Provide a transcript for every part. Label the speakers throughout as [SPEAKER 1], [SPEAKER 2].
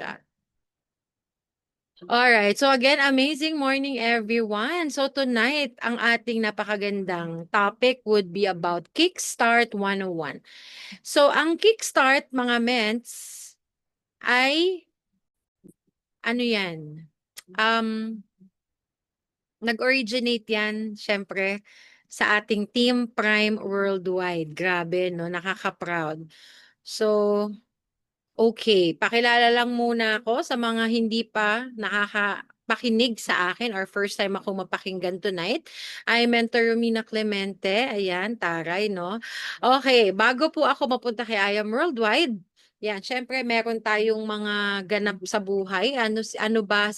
[SPEAKER 1] siya. Alright, so again, amazing morning everyone. So tonight, ang ating napakagandang topic would be about Kickstart 101. So ang Kickstart, mga ments, ay ano yan? Um, Nag-originate yan, syempre, sa ating Team Prime Worldwide. Grabe, no? Nakaka-proud. So, okay, pakilala lang muna ako sa mga hindi pa nakakapakinig sa akin or first time ako mapakinggan tonight. I'm Mentor Romina Clemente. Ayan, taray, no? Okay, bago po ako mapunta kay I Am Worldwide, yan, syempre meron tayong mga ganap sa buhay. Ano ba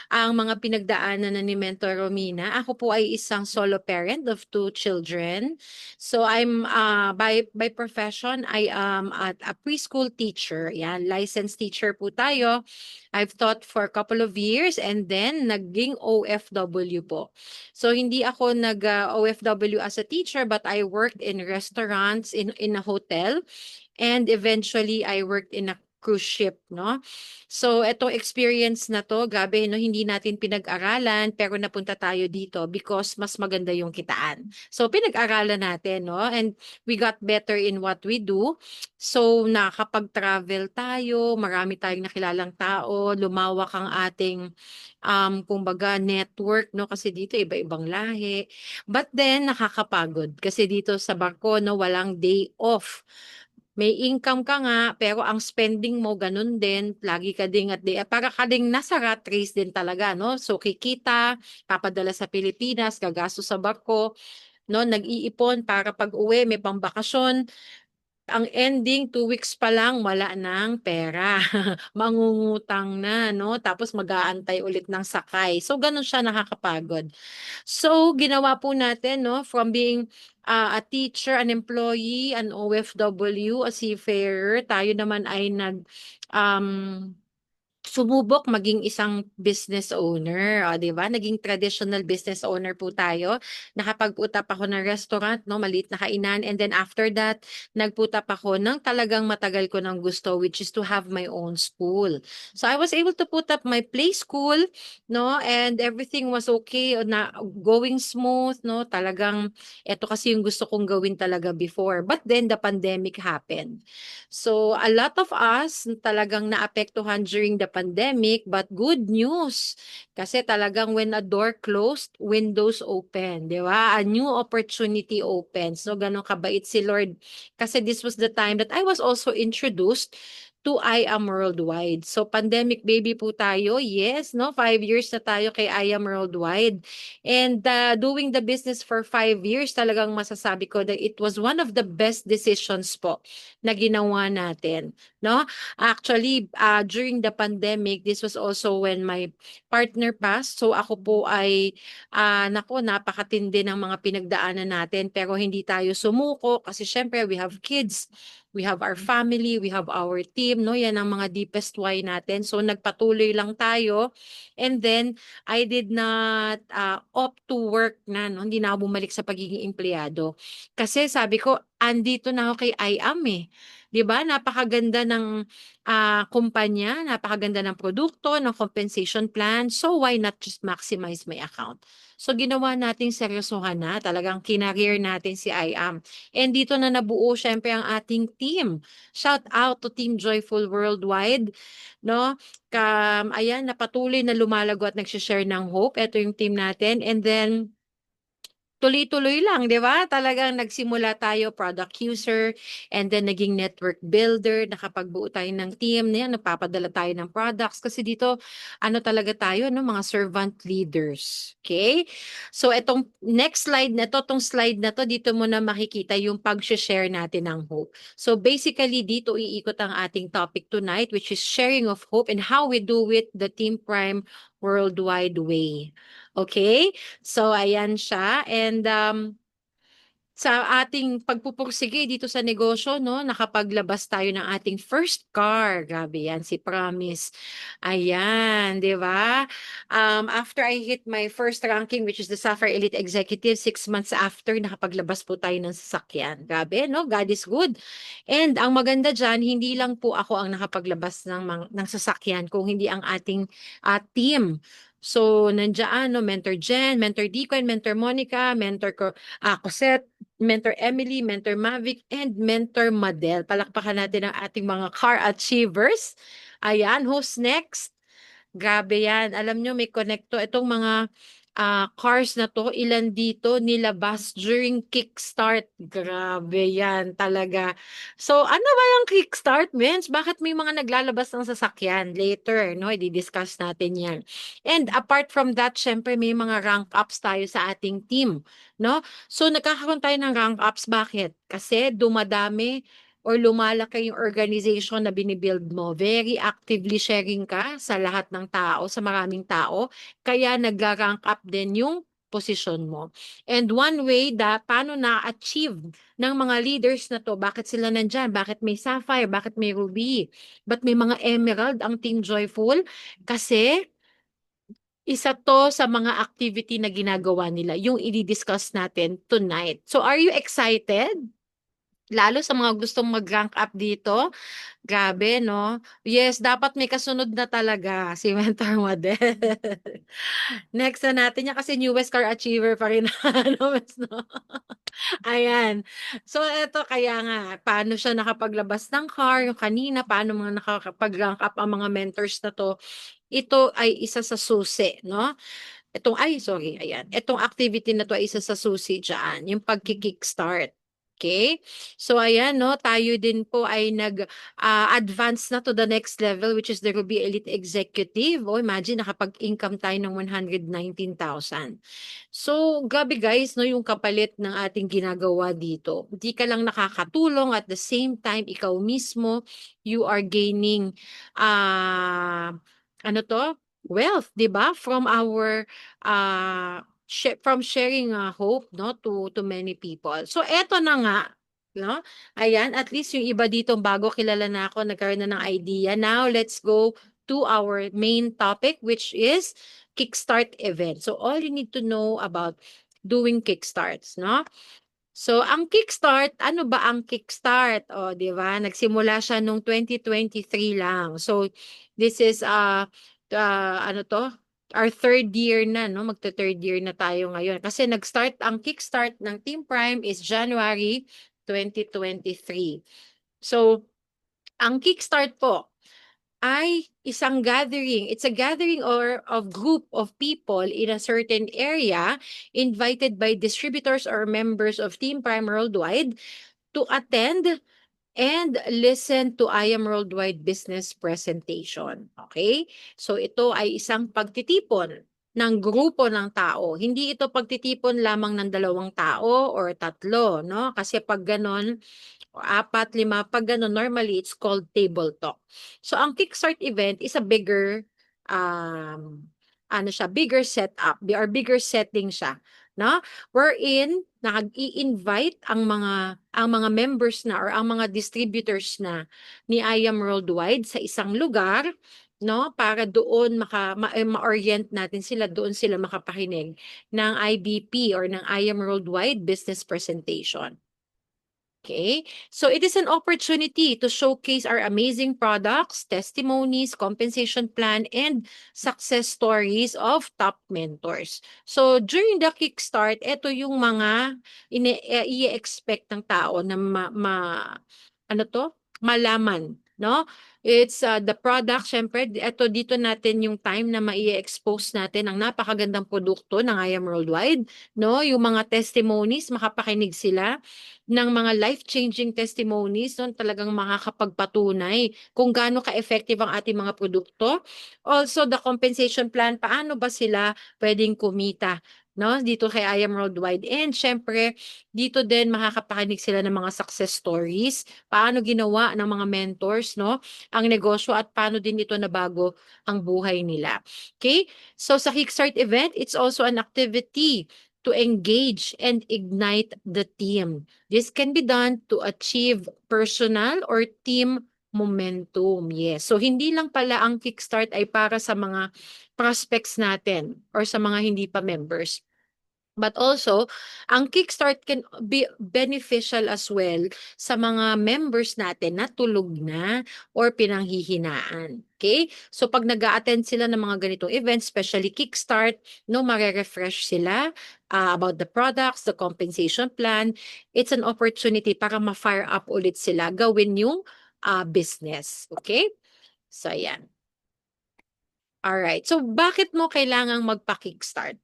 [SPEAKER 1] ang mga pinagdaanan na ni Mentor Romina? Ako po ay isang solo parent of two children. So I'm by profession I am at a preschool teacher. Yan, licensed teacher po tayo. I've taught for a couple of years and then naging OFW po. So hindi ako nag OFW as a teacher but I worked in restaurants in a hotel and eventually I worked in a cruise ship, no? So, etong experience na to, grabe, no, hindi natin pinag-aralan, pero napunta tayo dito because mas maganda yung kitaan. So, pinag-aralan natin, no? And we got better in what we do. So, nakakapag-travel tayo, marami tayong nakilalang tao, lumawak ang ating, kumbaga, network, no? Kasi dito, iba-ibang lahi. But then, nakakapagod. Kasi dito sa barko, no, walang day off. May income ka nga, pero ang spending mo ganun din, lagi ka ding para ka ding nasa rat race din talaga, no? So kikita, papadala sa Pilipinas, gagastos sa barko, no? Nag-iipon para pag-uwi, may pambakasyon. Ang ending, 2 weeks pa lang, wala ng pera. Mangungutang na, no? Tapos mag-aantay ulit ng sakay. So, ganun siya nakakapagod. So, ginawa po natin, no, from being a teacher, an employee, an OFW, a seafarer, tayo naman ay um, sumubok maging isang business owner, o 'di ba? Naging traditional business owner po tayo. Nakapag-utap ako ng restaurant, no, maliit na kainan, and then after that, nagputap ako ng talagang matagal ko ng gusto, which is to have my own school. So I was able to put up my play school, no, and everything was okay, na going smooth, no. Talagang eto kasi yung gusto kong gawin talaga before. But then the pandemic happened. So a lot of us talagang naapektuhan during the pandemic, but good news. Kasi talagang when a door closed, windows open, di ba? A new opportunity opens. So ganun kabait si Lord. Kasi this was the time that I was also introduced to I Am Worldwide. So pandemic baby po tayo. Yes, no? 5 years na tayo kay I Am Worldwide. And doing the business for 5 years, talagang masasabi ko that it was one of the best decisions po na ginawa natin, no? Actually, during the pandemic, this was also when my partner passed. So ako po ay, nako, napakatindi ng mga pinagdaanan natin, pero hindi tayo sumuko kasi syempre we have kids, we have our family, we have our team, no? Yan ang mga deepest why natin. So nagpatuloy lang tayo. And then I did not opt to work na, no? Hindi na ako bumalik sa pagiging empleyado. Kasi sabi ko, andito na ako kay IAM eh. 'Di ba? Napakaganda ng kumpanya, napakaganda ng produkto, ng compensation plan. So why not just maximize my account? So ginawa nating seryosohan na, talagang kinareer natin si IAM. And dito na nabuo syempre ang ating team. Shout out to Team Joyful Worldwide, no? Ayan, napatuloy na lumalago at nagsishare ng hope. Ito yung team natin. And then tuloy-tuloy lang, 'di ba? Talagang nagsimula tayo product user and then naging network builder, nakapagbuo tayo ng team, na yan, nagpapadala tayo ng products kasi dito ano talaga tayo, no, mga servant leaders. Okay? So etong next slide na to, tong slide na to, dito mo na makikita yung pag-share natin ng hope. So basically dito iikot ang ating topic tonight, which is sharing of hope and how we do it the Team Prime Worldwide way. Okay? So, ayan siya. And sa ating pagpupursige dito sa negosyo, no, nakapaglabas tayo ng ating first car. Grabe yan, si Promise. Ayan, di ba? After I hit my first ranking, which is the Sapphire Elite Executive, 6 months after, nakapaglabas po tayo ng sasakyan. Grabe, no? God is good. And ang maganda dyan, hindi lang po ako ang nakapaglabas ng sasakyan, kung hindi ang ating team. So, nandiyan, no, Mentor Jen, Mentor Deacon, Mentor Monica, Mentor Cosette, Mentor Emily, Mentor Mavic, and Mentor Madel. Palakpakan natin ang ating mga car achievers. Ayan, who's next? Grabe yan. Alam nyo, may connecto. Itong mga cars na to, ilan dito nilabas during kickstart. Grabe yan talaga. So, ano ba yung kickstart, mens? Bakit may mga naglalabas ng sasakyan? Later, no? I-discuss natin yan. And apart from that, syempre may mga rank ups tayo sa ating team, no? So, nagkakaroon tayo ng rank ups. Bakit? Kasi dumadami or lumalaki yung organization na binibuild mo. Very actively sharing ka sa lahat ng tao, sa maraming tao. Kaya nag-rank up din yung position mo. And one way paano na-achieve ng mga leaders na to, bakit sila nandyan, bakit may Sapphire, bakit may Ruby, ba't may mga Emerald ang Team Joyful? Kasi isa to sa mga activity na ginagawa nila, yung i-discuss natin tonight. So are you excited? Lalo sa mga gustong mag-rank up dito, grabe, no? Yes, dapat may kasunod na talaga si Mentor Model. Next na natin yan kasi newest car achiever pa rin. Ano, mas, no? Ayan. So, eto kaya nga, paano siya nakapaglabas ng car, yung kanina, paano mga nakakapag-rank up ang mga mentors na to. Ito ay isa sa susi, no? Sorry, ayan. Itong activity na to ay isa sa susi dyan, yung pagki-kickstart. Okay? So, ayan, no, tayo din po ay nag-advance na to the next level, which is the Ruby Elite Executive. Oh, imagine, nakapag-income tayo ng 119,000. So, grabe guys, no, yung kapalit ng ating ginagawa dito. Hindi ka lang nakakatulong, at the same time, ikaw mismo, you are gaining, ano to? Wealth, 'di ba? From our from sharing hope, no, to many people. So eto na nga, no? Ayan, at least yung iba dito bago kilala na ako, nagkaroon na ng idea. Now let's go to our main topic, which is kickstart event. So all you need to know about doing kickstarts, no? So, ang kickstart, ano ba ang kickstart? O, di ba? Nagsimula siya nung 2023 lang. So, this is, ano to? Our third year na, no? Magta-third year na tayo ngayon. Kasi nag-start, ang kickstart ng Team Prime is January 2023. So, ang kickstart po, ay isang gathering. It's a gathering or of group of people in a certain area invited by distributors or members of Team Prime Worldwide to attend and listen to I Am Worldwide business presentation. Okay? So ito ay isang pagtitipon ng grupo ng tao. Hindi ito pagtitipon lamang ng 2 tao or 3, no? Kasi pag ganon, o 4, 5, pag gano'n, normally it's called table talk. So, ang Kickstart event is a bigger, ano siya, bigger setup or bigger setting siya, no? Wherein, nag-i-invite ang mga members na or ang mga distributors na ni I Am Worldwide sa isang lugar, no? Para doon ma-orient natin sila, doon sila makapakinig ng IBP or ng I Am Worldwide business presentation. Okay, so it is an opportunity to showcase our amazing products, testimonies, compensation plan, and success stories of top mentors. So during the kickstart, ito yung mga i-expect ng tao na ano to? Malaman, no? It's the product, syempre, ito dito natin yung time na mai-expose natin ang napakagandang produkto ng I Am Worldwide, no? Yung mga testimonies, makapakinig sila ng mga life-changing testimonies, no, talagang makakapagpatunay kung gaano ka-effective ang ating mga produkto. Also, the compensation plan, paano ba sila pwedeng kumita, no, dito kay I Am Worldwide. And syempre, dito din makakapakinig sila ng mga success stories, paano ginawa ng mga mentors, no, ang negosyo at paano din ito nabago ang buhay nila. Okay? So sa Kickstart event, it's also an activity to engage and ignite the team. This can be done to achieve personal or team momentum. Yes. So hindi lang pala ang Kickstart ay para sa mga prospects natin or sa mga hindi pa members. But also, ang Kickstart can be beneficial as well sa mga members natin na tulog na or pinanghihinaan. Okay? So pag nag-a-attend sila ng mga ganitong events, especially Kickstart, no, mare-refresh sila about the products, the compensation plan. It's an opportunity para ma-fire up ulit sila gawin yung business. Okay? So, ayan. Alright. So, bakit mo kailangang magpa-kickstart?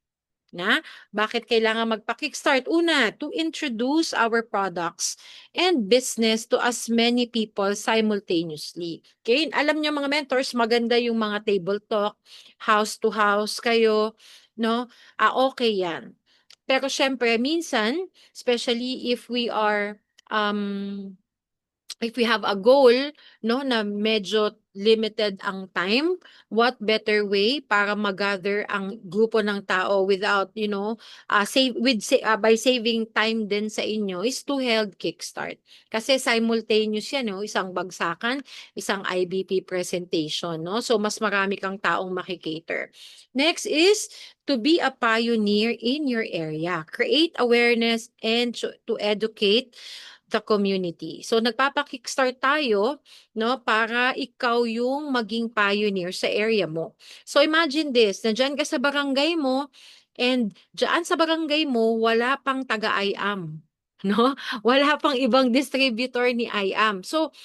[SPEAKER 1] Bakit kailangan magpa-kickstart? Una, to introduce our products and business to as many people simultaneously. Okay? Alam niyo mga mentors, maganda yung mga table talk, house to house kayo, no? Okay yan. Pero syempre, minsan, especially if we have a goal, no, na medyo limited ang time, what better way para mag-gather ang grupo ng tao without, by saving time din sa inyo is to held kickstart. Kasi simultaneous yan, no, isang bagsakan, isang IBP presentation, no? So mas marami kang taong makikater. Next is to be a pioneer in your area. Create awareness and to educate the community. So nagpapa-kickstart tayo, no, para ikaw yung maging pioneer sa area mo. So imagine this, nandiyan ka sa barangay mo and diyan sa barangay mo wala pang taga-IAM, no? Wala pang ibang distributor ni IAM. So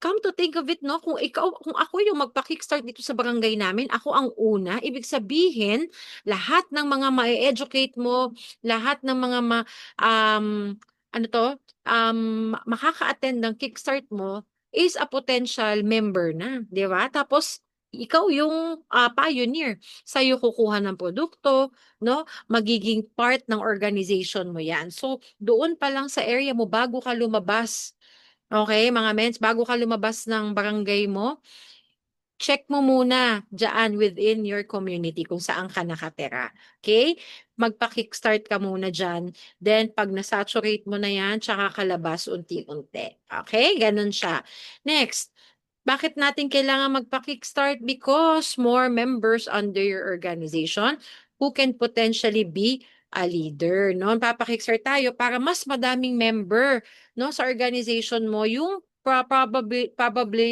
[SPEAKER 1] come to think of it, no, kung ako yung magpa-kickstart dito sa barangay namin, ako ang una, ibig sabihin, lahat ng mga ma-educate mo, lahat ng mga ano to, makaka-attend ng kickstart mo is a potential member na, di ba? Tapos, ikaw yung pioneer. Sa'yo kukuha ng produkto, no? Magiging part ng organization mo yan. So, doon pa lang sa area mo, bago ka lumabas, okay, mga mens, bago ka lumabas ng barangay mo, check mo muna dyan within your community kung saan ka nakatira. Okay? Magpa-kickstart ka muna dyan. Then, pag nasaturate mo na yan, tsaka kalabas unti-unti. Okay? Ganun siya. Next, bakit natin kailangan magpa-kickstart? Because more members under your organization who can potentially be a leader. No? Papa-kickstart tayo para mas madaming member, no, sa organization mo yung probably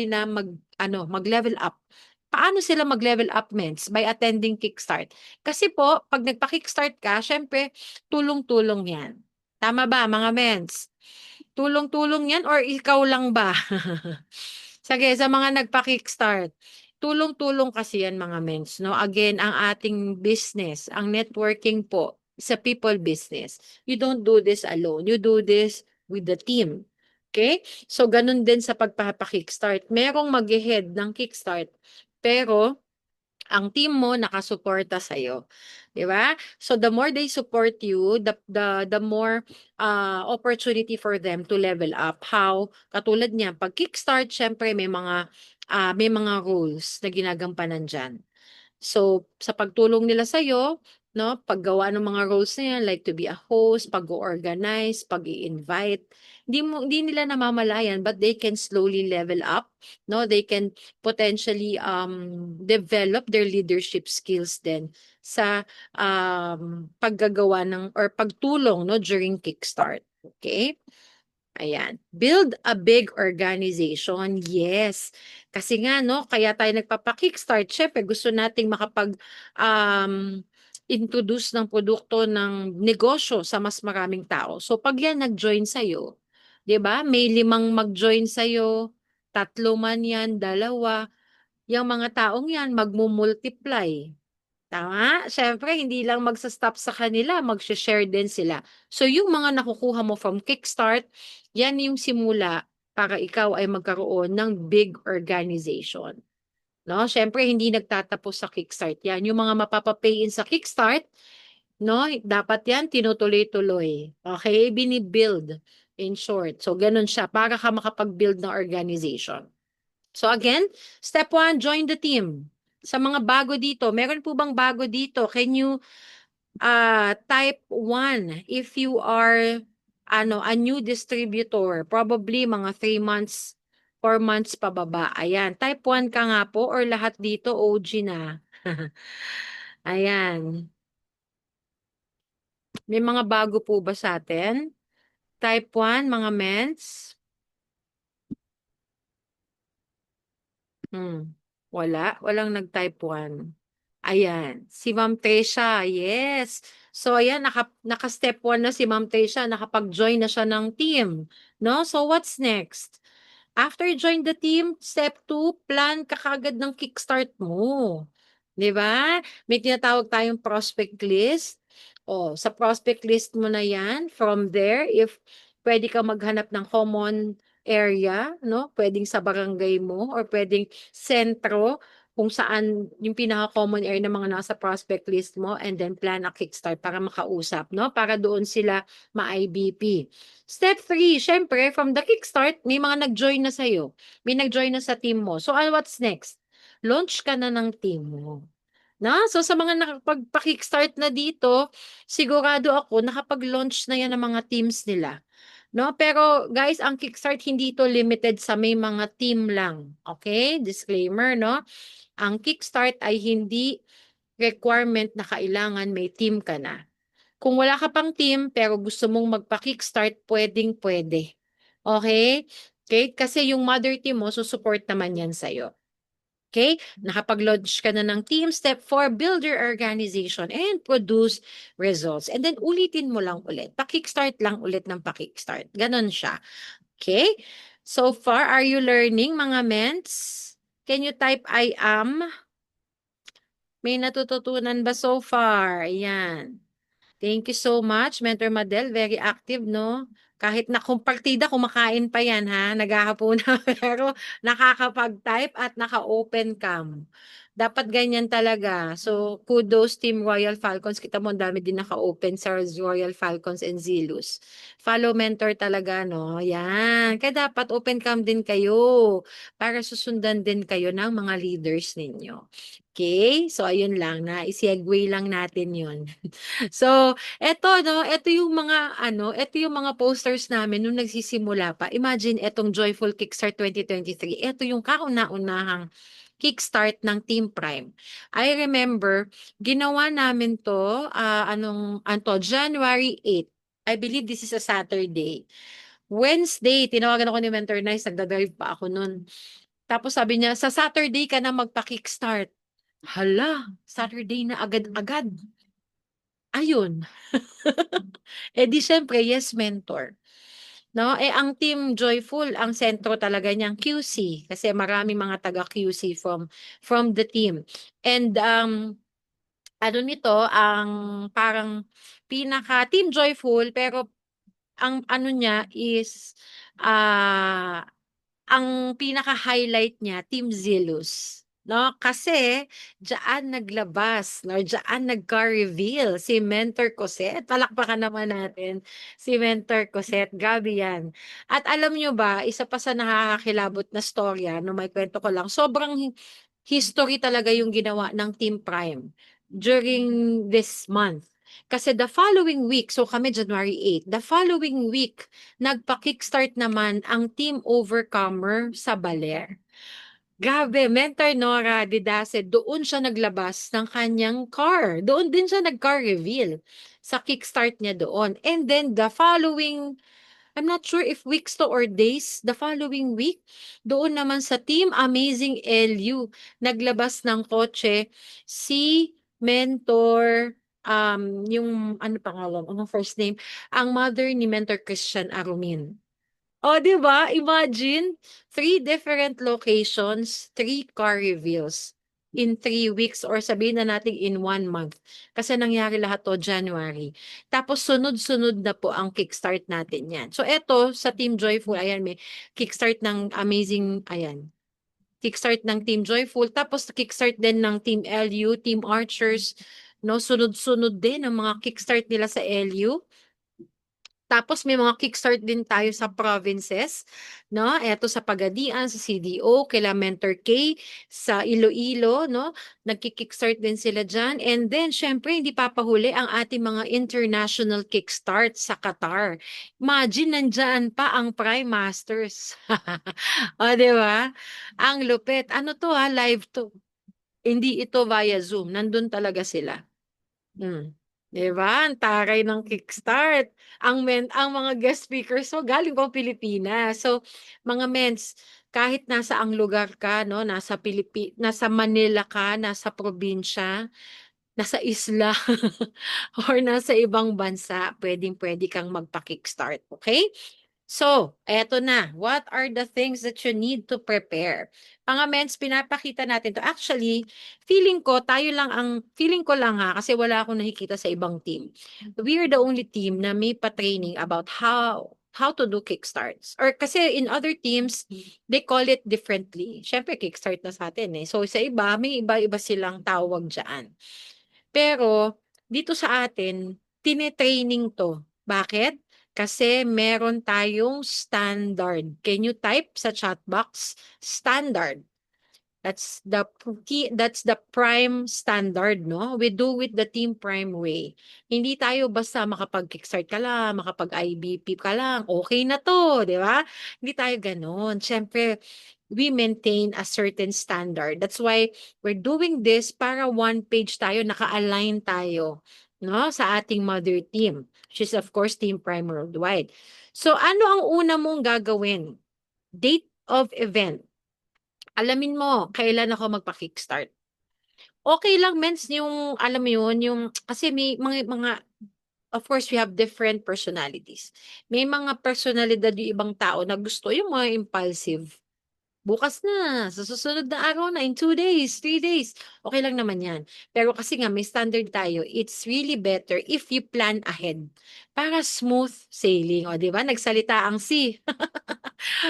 [SPEAKER 1] na mag-level up. Paano sila mag-level up, mens? By attending Kickstart. Kasi po, pag nagpa-Kickstart ka, syempre, tulong-tulong yan. Tama ba, mga mens? Tulong-tulong yan or ikaw lang ba? Sige, sa mga nagpa-kickstart, tulong-tulong kasi yan mga mens, no? Again, ang ating business, ang networking po, sa people business. You don't do this alone. You do this with the team. Okay? So, ganun din sa pagpapakickstart. Merong mag-head ng kickstart, pero ang team mo nakasuporta sa iyo. 'Di ba? So the more they support you, the more opportunity for them to level up. How? Katulad niya, pag kickstart, syempre may mga rules na ginagampanan diyan. So, sa pagtulong nila sa'yo, no, paggawa ng mga roles na yan, like to be a host, pag-organize, pag-i-invite, hindi nila namamalayan, but they can slowly level up, no? They can potentially develop their leadership skills then sa paggagawa ng or pagtulong, no, during kickstart. Okay? Ayan. Build a big organization. Yes. Kasi nga, no, kaya tayo nagpapa-kickstart. Syempre, gusto nating introduce ng produkto ng negosyo sa mas maraming tao. So, pag yan nag-join sa'yo, di ba? May 5 mag-join sa'yo, 3 man yan, 2, yung mga taong yan magmumultiply. Tama? Siyempre, hindi lang magsa-stop sa kanila, mag-share din sila. So, yung mga nakukuha mo from Kickstart, yan yung simula para ikaw ay magkaroon ng big organization. No? Siyempre, hindi nagtatapos sa Kickstart yan. Yung mga mapapapay-in sa Kickstart, no, dapat yan tinutuloy-tuloy. Okay? Binibuild in short. So, ganun siya para ka makapag-build ng organization. So again, step 1, join the team. Sa mga bago dito, meron po bang bago dito? Can you Type 1, if you are a new distributor, probably mga 3 months, 4 months pababa. Ayan, type 1 ka nga po or lahat dito OG na. Ayan. May mga bago po ba sa atin? Type 1, mga mens? Wala. Walang nag-type 1. Ayan. Si Ma'am Tesha. Yes. So, ayan. Naka-step 1 na si Ma'am Tesha. Nakapag-join na siya ng team. No? So, what's next? After join the team, step 2, plan ka kagad ng kickstart mo. 'Di ba? May tinatawag tayong prospect list. O, sa prospect list mo na 'yan, from there, if pwede ka maghanap ng common area, no? Pwedeng sa barangay mo or pwedeng sentro kung saan yung pinaka-common area ng mga nasa prospect list mo and then plan a kickstart para makausap, no? Para doon sila ma-IBP. Step 3, syempre, from the kickstart, may mga nag-join na sa'yo. May nag-join na sa team mo. So, what's next? Launch ka na ng team mo. Na? So, sa mga nakapagpa-kickstart na dito, sigurado ako, nakapag-launch na yan ng mga teams nila. No? Pero, guys, ang kickstart, hindi ito limited sa may mga team lang. Okay? Disclaimer, no? Ang kickstart ay hindi requirement na kailangan may team ka na. Kung wala ka pang team pero gusto mong magpa-kickstart, pwedeng-pwede. Okay? Okay? Kasi yung mother team mo, susupport naman yan sa'yo. Okay? Nakapag-launch ka na ng team. Step 4, build your organization and produce results. And then, ulitin mo lang ulit. Pa-kickstart lang ulit ng pa-kickstart. Ganon siya. Okay? So far, are you learning, mga ments? Can you type I am? May natututunan ba so far? Ayan. Thank you so much, Mentor Madel. Very active, no? Kahit na kung partida, kumakain pa yan, ha? Naghahapon na, pero nakakapag-type at naka-open cam. Dapat ganyan talaga. So, kudos Team Royal Falcons. Kita mo, ang dami din naka-open sa Royal Falcons and Zilus. Follow mentor talaga, no? Yan. Kaya dapat open cam din kayo para susundan din kayo ng mga leaders ninyo. Okay? So, ayun lang na. I-segue lang natin yun. So, eto 'no, eto yung mga posters namin nung nagsisimula pa. Imagine etong Joyful Kickstart 2023, eto yung kauna-unahang kickstart ng Team Prime. I remember ginawa namin 'to, January 8. I believe this is a Saturday. Wednesday, tinawagan ako ni Mentor Nice, nagda-drive pa ako nun. Tapos sabi niya, "Sa Saturday ka na magpa-kickstart." Hala, Saturday na agad-agad. Ayun. Eh di siyempre, yes, mentor. No? Eh ang Team Joyful, ang sentro talaga niyang QC kasi maraming mga taga QC from the team. And ano nito, ang parang pinaka Team Joyful pero ang ano niya is ah ang pinaka-highlight niya, Team Zealous. No? Kasi diyaan naglabas, no? Diyaan nagka-reveal si Mentor Cosette. Palakpakan naman natin si Mentor Cosette. Grabe yan. At alam nyo ba, isa pa sa nakakakilabot na storya, no, may kwento ko lang, sobrang history talaga yung ginawa ng Team Prime during this month. Kasi the following week, so kami January 8, the following week, nagpa-kickstart naman ang Team Overcomer sa Baler. Grabe, Mentor Nora Didase, doon siya naglabas ng kanyang car. Doon din siya nag-car reveal sa kickstart niya doon. And then the following, I'm not sure if weeks to or days, the following week, doon naman sa Team Amazing LU, naglabas ng kotse si Mentor, yung ano pangalan, anong first name, ang mother ni Mentor Christian Arumin. Oh, 'di ba? Imagine, 3 different locations, 3 car reveals in 3 weeks or sabihin na natin in 1 month. Kasi nangyari lahat 'to January. Tapos sunod-sunod na po ang kickstart natin 'yan. So eto sa Team Joyful, ayan may kickstart ng Amazing, ayan. Kickstart ng Team Joyful, tapos kickstart din ng Team LU, Team Archers, no? Sunod-sunod din ang mga kickstart nila sa LU. Tapos may mga kickstart din tayo sa provinces, no? Eto sa Pagadian, sa CDO, kila Mentor K, sa Iloilo, no? Nagki-kickstart din sila dyan. And then, syempre, hindi papahuli ang ating mga international kickstart sa Qatar. Imagine, nandyan pa ang Prime Masters. O, di ba? Ang lupit. Ano to ha? Live to. Hindi ito via Zoom. Nandun talaga sila. Hmm. 'Di ba? Ang taray ng kickstart. Ang mga guest speakers mo galing pang Pilipinas. So, mga mens, kahit nasa ang lugar ka, no, nasa Manila ka, nasa probinsya, nasa isla, or nasa ibang bansa, pwedeng-pwede kang magpa-kickstart, okay? So, eto na. What are the things that you need to prepare? Mga mens, pinapakita natin to. Actually, feeling ko lang ha, kasi wala akong nakikita sa ibang team. We are the only team na may pa-training about how to do kickstarts. Or kasi in other teams, they call it differently. Siyempre, kickstart na sa atin eh. So, sa iba, may iba-iba silang tawag dyan. Pero dito sa atin, tine-training 'to. Bakit? Kasi meron tayong standard. Can you type sa chat box? Standard. That's the prime standard, no? We do with the team prime way. Hindi tayo basta makapag-kickstart ka lang, makapag-IBP ka lang, okay na 'to, 'di ba? Hindi tayo gano'n. Siyempre, we maintain a certain standard. That's why we're doing this para one page tayo, naka-align tayo, no? Sa ating mother team, which is of course Team Prime Worldwide. So, ano ang una mong gagawin? Date of event. Alamin mo kailan ako magpa-kickstart. Okay lang mens yung alam mo yun, yung kasi may mga of course we have different personalities. May mga personalidad yung ibang tao na gusto yung mga impulsive. Bukas na, sa susunod na araw na, in 2 days, 3 days, okay lang naman yan. Pero kasi nga may standard tayo, it's really better if you plan ahead para smooth sailing. O, di ba? Nagsalita ang si.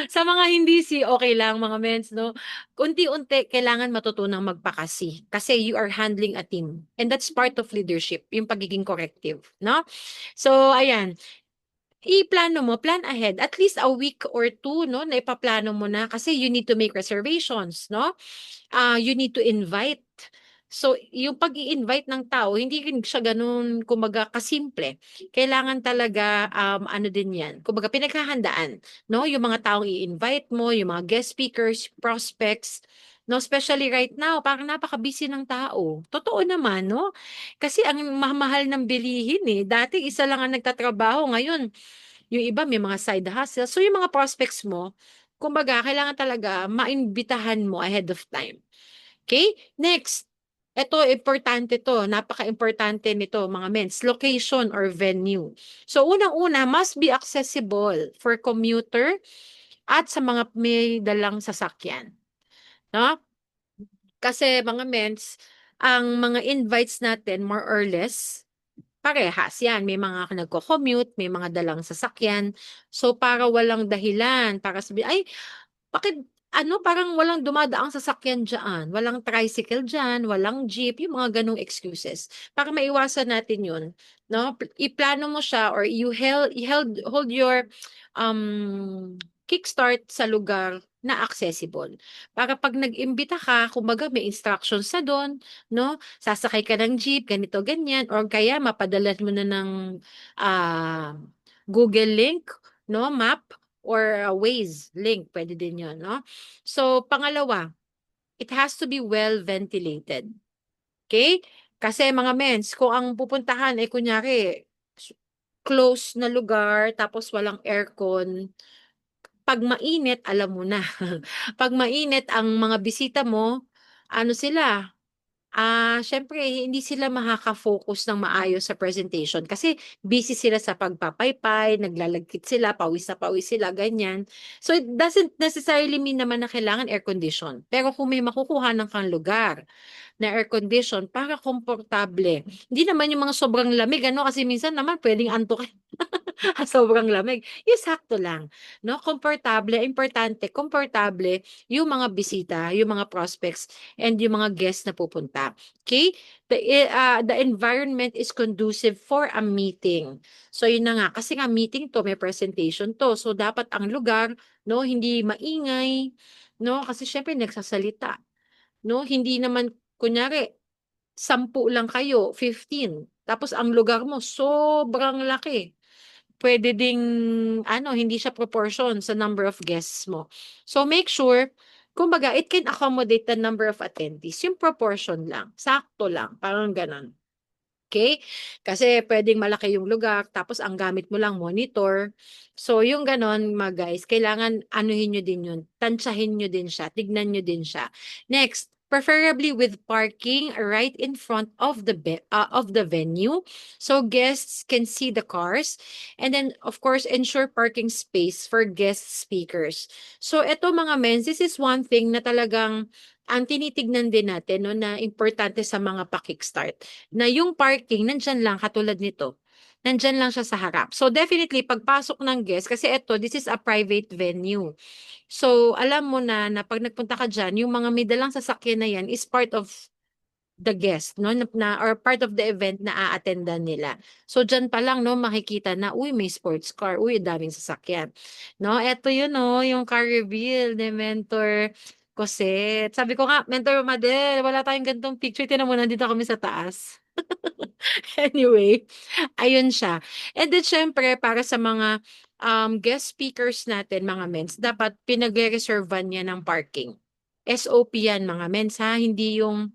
[SPEAKER 1] Sa mga hindi si, okay lang mga mens, no? Unti-unti, kailangan matutunang magpakasi. Kasi you are handling a team. And that's part of leadership, yung pagiging corrective, no? So, ayan. I-plano mo, plan ahead. At least a week or two, no? Na ipaplano mo na. Kasi you need to make reservations, no? You need to invite. So, yung pag-i-invite ng tao, hindi rin siya ganun, kumbaga, kasimple. Kailangan talaga, ano din yan, kumbaga, pinaghahandaan, no? Yung mga taong i-invite mo, yung mga guest speakers, prospects, no? Especially right now, parang napaka-busy ng tao. Totoo naman, no? Kasi ang mahal ng bilihin eh. Dati, isa lang ang nagtatrabaho. Ngayon, yung iba may mga side hustle. So, yung mga prospects mo, kumbaga, kailangan talaga maimbitahan mo ahead of time. Okay? Next, ito importante to, napaka-importante nito mga mens, location or venue. So unang-una, must be accessible for commuter at sa mga may dalang sasakyan, no? Kasi mga mens, ang mga invites natin more or less parehas yan. May mga nagko-commute, may mga dalang sasakyan. So para walang dahilan, para sabihin, ay bakit ano, parang walang dumadaang sasakyan diyan, walang tricycle diyan, walang jeep, yung mga gano'ng excuses. Para maiwasan natin 'yun, 'no, iplano mo siya or hold your, kickstart sa lugar na accessible. Para 'pag nag-imbita ka, kumbaga may instructions na do'n, 'no, sasakay ka ng jeep, ganito, ganyan, or kaya mapadala mo na ng, ah, Google link, 'no, map or Waze link, puwede din 'yun, 'no? So, pangalawa, it has to be well ventilated, okay? Kasi mga mens, kung ang pupuntahan ay kunyari close na lugar tapos walang aircon, 'pag mainit alam mo na. 'Pag mainit ang mga bisita mo, ano sila, siyempre hindi sila makaka-focus ng maayos sa presentation kasi busy sila sa pagpapaypay, naglalagkit sila, pawis na pawis sila, ganyan. So, it doesn't necessarily mean naman na kailangan air condition. Pero kung may makukuhanan kang lugar na air condition para komportable. Hindi naman yung mga sobrang lamig, ano, kasi minsan naman pwedeng antukin. Sobrang lamig. Yung sakto lang, 'no? Komportable, importante, komportable yung mga bisita, yung mga prospects, and yung mga guests na pupunta. Okay? The environment is conducive for a meeting. So, yun na nga. Kasi nga meeting to, may presentation to. So, dapat ang lugar, no, hindi maingay, no? Kasi syempre nagsasalita, no? Hindi naman, kunyari, 10 lang kayo, 15. Tapos ang lugar mo sobrang laki. Puwede ding ano, hindi siya proportion sa number of guests mo. So, make sure, kumbaga, it can accommodate the number of attendees. Yung proportion lang, sakto lang, parang gano'n. Okay? Kasi puwedeng malaki yung lugar tapos ang gamit mo lang monitor. So, yung gano'n mga guys, kailangan anuhin niyo din yun, tantsahin niyo din siya, tignan niyo din siya. Next, preferably with parking right in front of of the venue, so guests can see the cars. And then, of course, ensure parking space for guest speakers. So, eto mga men, this is one thing na talagang ang tinitignan din natin 'no, na importante sa mga pa-kickstart. Na yung parking nandiyan lang katulad nito, nandiyan lang siya sa harap. So definitely pagpasok ng guest kasi eto, this is a private venue. So alam mo na 'pag nagpunta ka diyan, yung mga may dalang sasakyan na yan is part of the guest 'no, or part of the event na a-attendan nila. So diyan pa lang 'no, makikita na, uy, may sports car, uy, ang daming sasakyan 'no. Eto yun 'no, yung car reveal ni Mentor Cosette. Sabi ko nga, Mentor Madel, wala tayong ganitong picture, tignan mo nandito kami sa taas. Anyway, ayun siya. And then siyempre para sa mga, guest speakers natin mga mens, dapat pinagre-reservan yan ng parking. SOP yan mga mens ha, hindi yung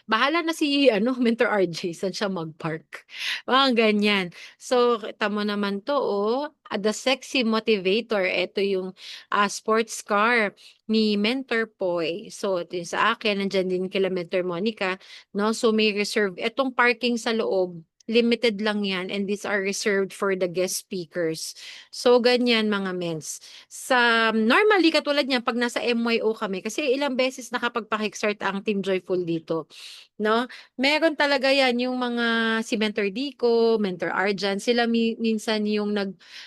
[SPEAKER 1] bahala na si ano, Mentor RJ saan siya mag-park, mga ganyan. So, kita mo naman 'to, oh, the sexy motivator. Ito yung, sports car ni Mentor Poy. So, ito yung sa akin, nandiyan din kila Mentor Monica, 'no. So, may reserve itong parking sa loob, limited lang 'yan and these are reserved for the guest speakers. So, ganyan mga mens. Normally katulad niyan 'pag nasa MYO kami kasi ilang beses nakapagpa-kickstart ang Team Joyful dito. 'No? Meron talaga 'yan yung mga si Mentor Dico, Mentor Arjan, sila minsan yung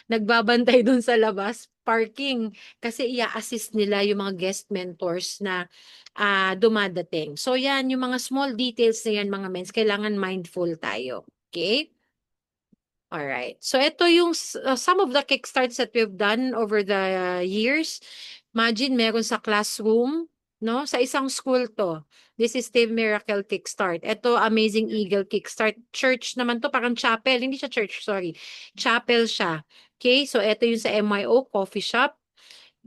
[SPEAKER 1] nagbabantay dun sa labas, parking. Kasi i-a-assist nila yung mga guest mentors na, dumadating. So 'yan, yung mga small details na 'yan mga mens, kailangan mindful tayo, okay. Alright. So ito yung some of the kickstarts that we've done over the years. Imagine meron sa classroom, no? Sa isang school 'to. This is Team Miracle Kickstart. Ito Amazing Eagle Kickstart. Church naman 'to, parang chapel. Hindi siya church, sorry. Chapel siya. Okay? So ito yung sa MYO Coffee Shop.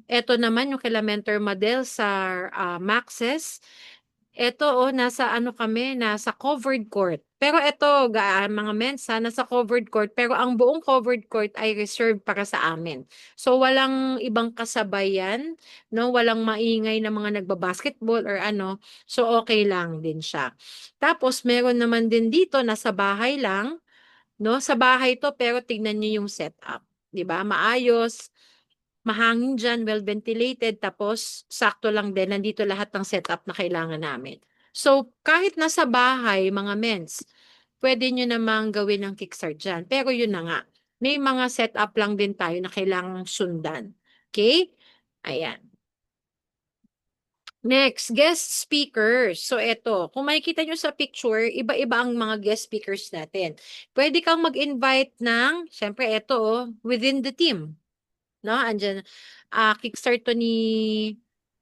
[SPEAKER 1] Ito naman yung kila Mentor Madel sa Maxes. Eto, oh, nasa ano kami, nasa covered court. Pero eto, mga mensa, nasa covered court, pero ang buong covered court ay reserved para sa amin. So, walang ibang kasabayan, no? Walang maingay na mga nagbabasketball or ano. So, okay lang din siya. Tapos, meron naman din dito, nasa bahay lang, no? Sa bahay to, pero tignan niyo yung setup. 'Di ba? Maayos, mahangin diyan, well ventilated, tapos sakto lang din, nandito lahat ng setup na kailangan namin. So, kahit nasa bahay, mga mens, pwede nyo namang gawin ng kickstart dyan. Pero yun na nga, may mga setup lang din tayo na kailangang sundan. Okay? Ayan. Next, guest speakers. So, eto, kung makikita nyo sa picture, iba-iba ang mga guest speakers natin. Pwede kang mag-invite ng, syempre, eto, oh, within the team. No, andiyan, kickstart 'to ni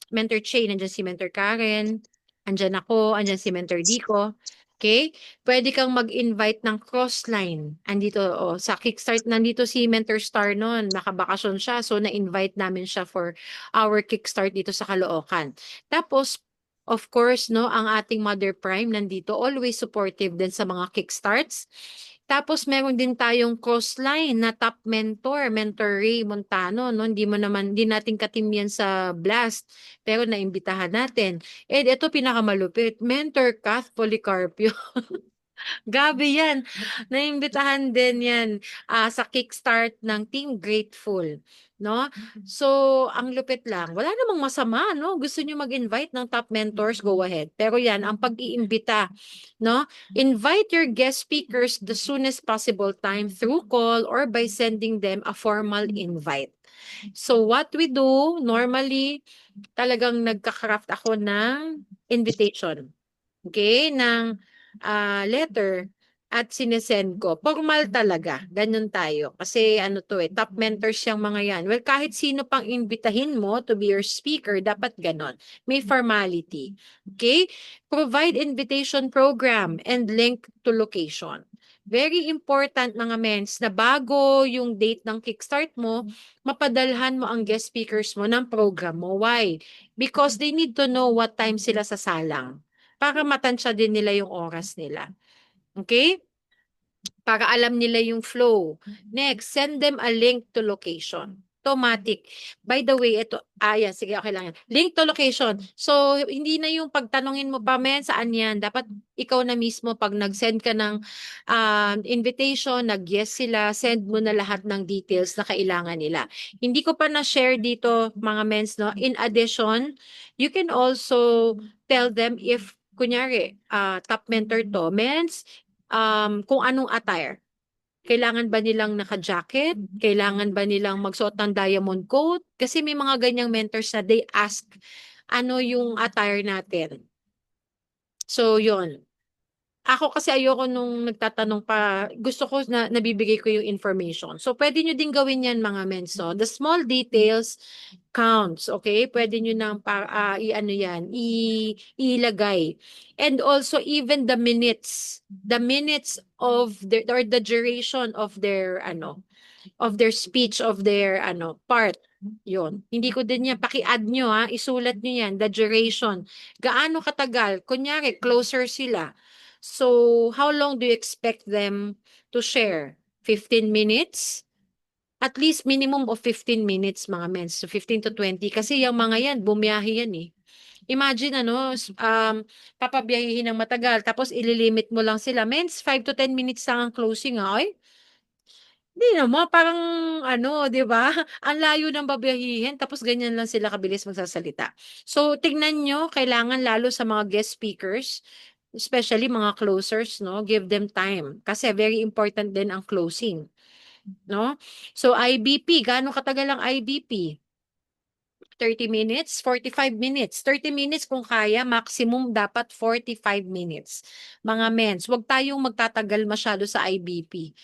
[SPEAKER 1] Mentor Che, nandiyan si Mentor Karen, andiyan ako, andiyan si Mentor Dico, okay. Puwede kang mag-invite ng crossline, andito, oh, sa kickstart nandito si Mentor Star no'n, nakabakasyon siya, so na-invite namin siya for our kickstart dito sa Caloocan. Tapos, of course 'no, ang ating Mother Prime nandito, always supportive din sa mga kickstarts. Tapos meron din tayong crossline na top mentor, Mentor Ray Montano 'no, hindi natin ka-team 'yan sa Blast, pero naimbitahan natin. And ito pinakamalupit, Mentor Kath Policarpio. Grabe yan. Naimbitahan din yan sa kickstart ng Team Grateful. No? So, ang lupit lang. Wala namang masama, no? Gusto niyo mag-invite ng top mentors, go ahead. Pero yan, ang pag-iimbita, no? Invite your guest speakers the soonest possible time through call or by sending them a formal invite. So, what we do, normally, talagang nagka-craft ako ng invitation. Okay, ng letter at sinesend ko. Formal talaga, ganun tayo. Kasi ano to eh, top mentors yung mga yan. Well, kahit sino pang imbitahin mo to be your speaker, dapat ganon. May formality. Okay? Provide invitation program and link to location. Very important mga mens na bago yung date ng kickstart mo, mapadalhan mo ang guest speakers mo ng program mo. Why? Because they need to know what time sila sasalang para matansya din nila yung oras nila. Okay? Para alam nila yung flow. Next, send them a link to location. Automatic. By the way, ito, yan, sige, okay lang yan. Link to location. So, hindi na yung pagtanungin mo pa, men, saan yan? Dapat ikaw na mismo, pag nag-send ka ng invitation, nag-yes sila, send mo na lahat ng details na kailangan nila. Hindi ko pa na-share dito, mga mens, no? In addition, you can also tell them if, kunyari, top mentor to, mens, kung anong attire. Kailangan ba nilang naka-jacket? Kailangan ba nilang magsuot ng diamond coat? Kasi may mga ganyang mentors na they ask, ano yung attire natin? So, yun. Ako kasi ayoko nung nagtatanong pa, gusto ko na nabibigay ko yung information. So, pwede nyo din gawin yan mga menso. The small details counts, okay? Pwede nyo nang i-ano yan, ilagay. And also, even the minutes of their, or the duration of their speech, of their, part. Yon. Hindi ko din yan. Paki-add nyo ha. Isulat nyo yan. The duration. Gaano katagal? Kunyari, closer sila. So, how long do you expect them to share? 15 minutes? At least minimum of 15 minutes mga mens. So 15 to 20. Kasi yung mga yan, bumiyahe yan eh. Imagine papabiyahihin ng matagal. Tapos ililimit mo lang sila. Mens, 5 to 10 minutes lang ang closing ha. Ay, hindi naman, parang 'di ba? Ang layo ng babiyahihin tapos ganyan lang sila kabilis magsasalita. So, tignan nyo, kailangan lalo sa mga guest speakers, especially mga closers, no? Give them time. Kasi very important din ang closing, no? So, IBP, gaano katagal ang IBP? 30 minutes, 45 minutes. 30 minutes kung kaya, maximum dapat 45 minutes. Mga mens, huwag tayong magtatagal masyado sa IBP.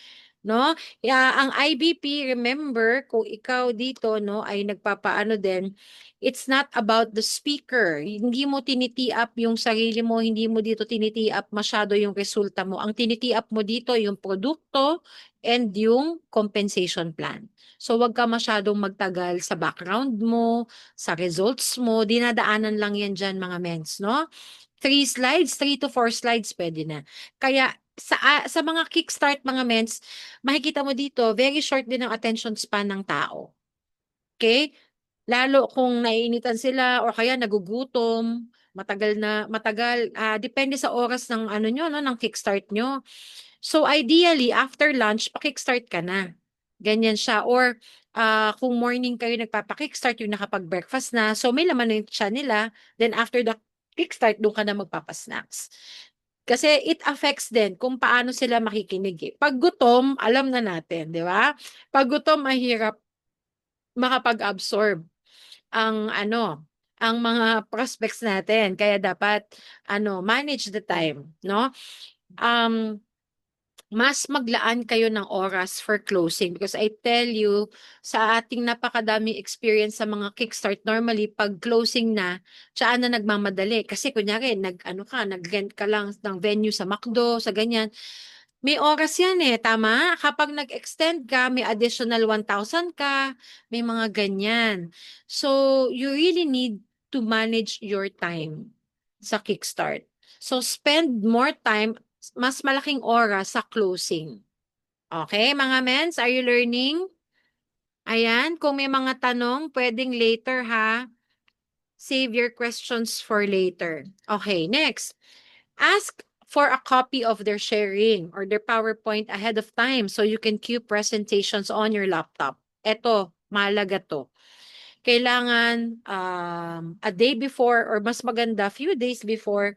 [SPEAKER 1] No? Ang IBP, remember, kung ikaw dito, no, ay nagpapaano din, it's not about the speaker. Hindi mo tiniti-up yung sarili mo, hindi mo dito tiniti-up masyado yung resulta mo. Ang tiniti-up mo dito yung produkto and yung compensation plan. So, wag ka masyadong magtagal sa background mo, sa results mo. Dinadaanan lang yan dyan, mga mens, no? 3 slides, 3 to 4 slides, pwede na. Kaya, sa mga kickstart mga mens, makikita mo dito, very short din ang attention span ng tao. Okay? Lalo kung naiinitan sila or kaya nagugutom, matagal, depende sa oras ng nyo, no, ng kickstart nyo. So ideally, after lunch, pa-kickstart ka na. Ganyan siya. Or kung morning kayo nagpapa-kickstart, yung nakapag-breakfast na, so may laman na yung tiyan nila, then after the kickstart, doon ka na magpapa-snacks. Kasi it affects din kung paano sila makikinig eh. Pag gutom, alam na natin, di ba? Pag gutom, mahirap makapag-absorb ang ang mga prospects natin. Kaya dapat manage the time, no? Mas maglaan kayo ng oras for closing because I tell you, sa ating napakadaming experience sa mga kickstart, normally pag closing na, tsaan na nagmamadali. Kasi kunyari, nag-rent ka lang ng venue sa McDo, sa ganyan. May oras yan eh, tama? Kapag nag-extend ka, may additional 1,000 ka, may mga ganyan. So, you really need to manage your time sa kickstart. So, spend more time, mas malaking oras sa closing. Okay, mga mens, are you learning? Ayan, kung may mga tanong, pwedeng later ha. Save your questions for later. Okay, next. Ask for a copy of their sharing or their PowerPoint ahead of time so you can queue presentations on your laptop. Eto, mahalaga to. Kailangan a day before or mas maganda, few days before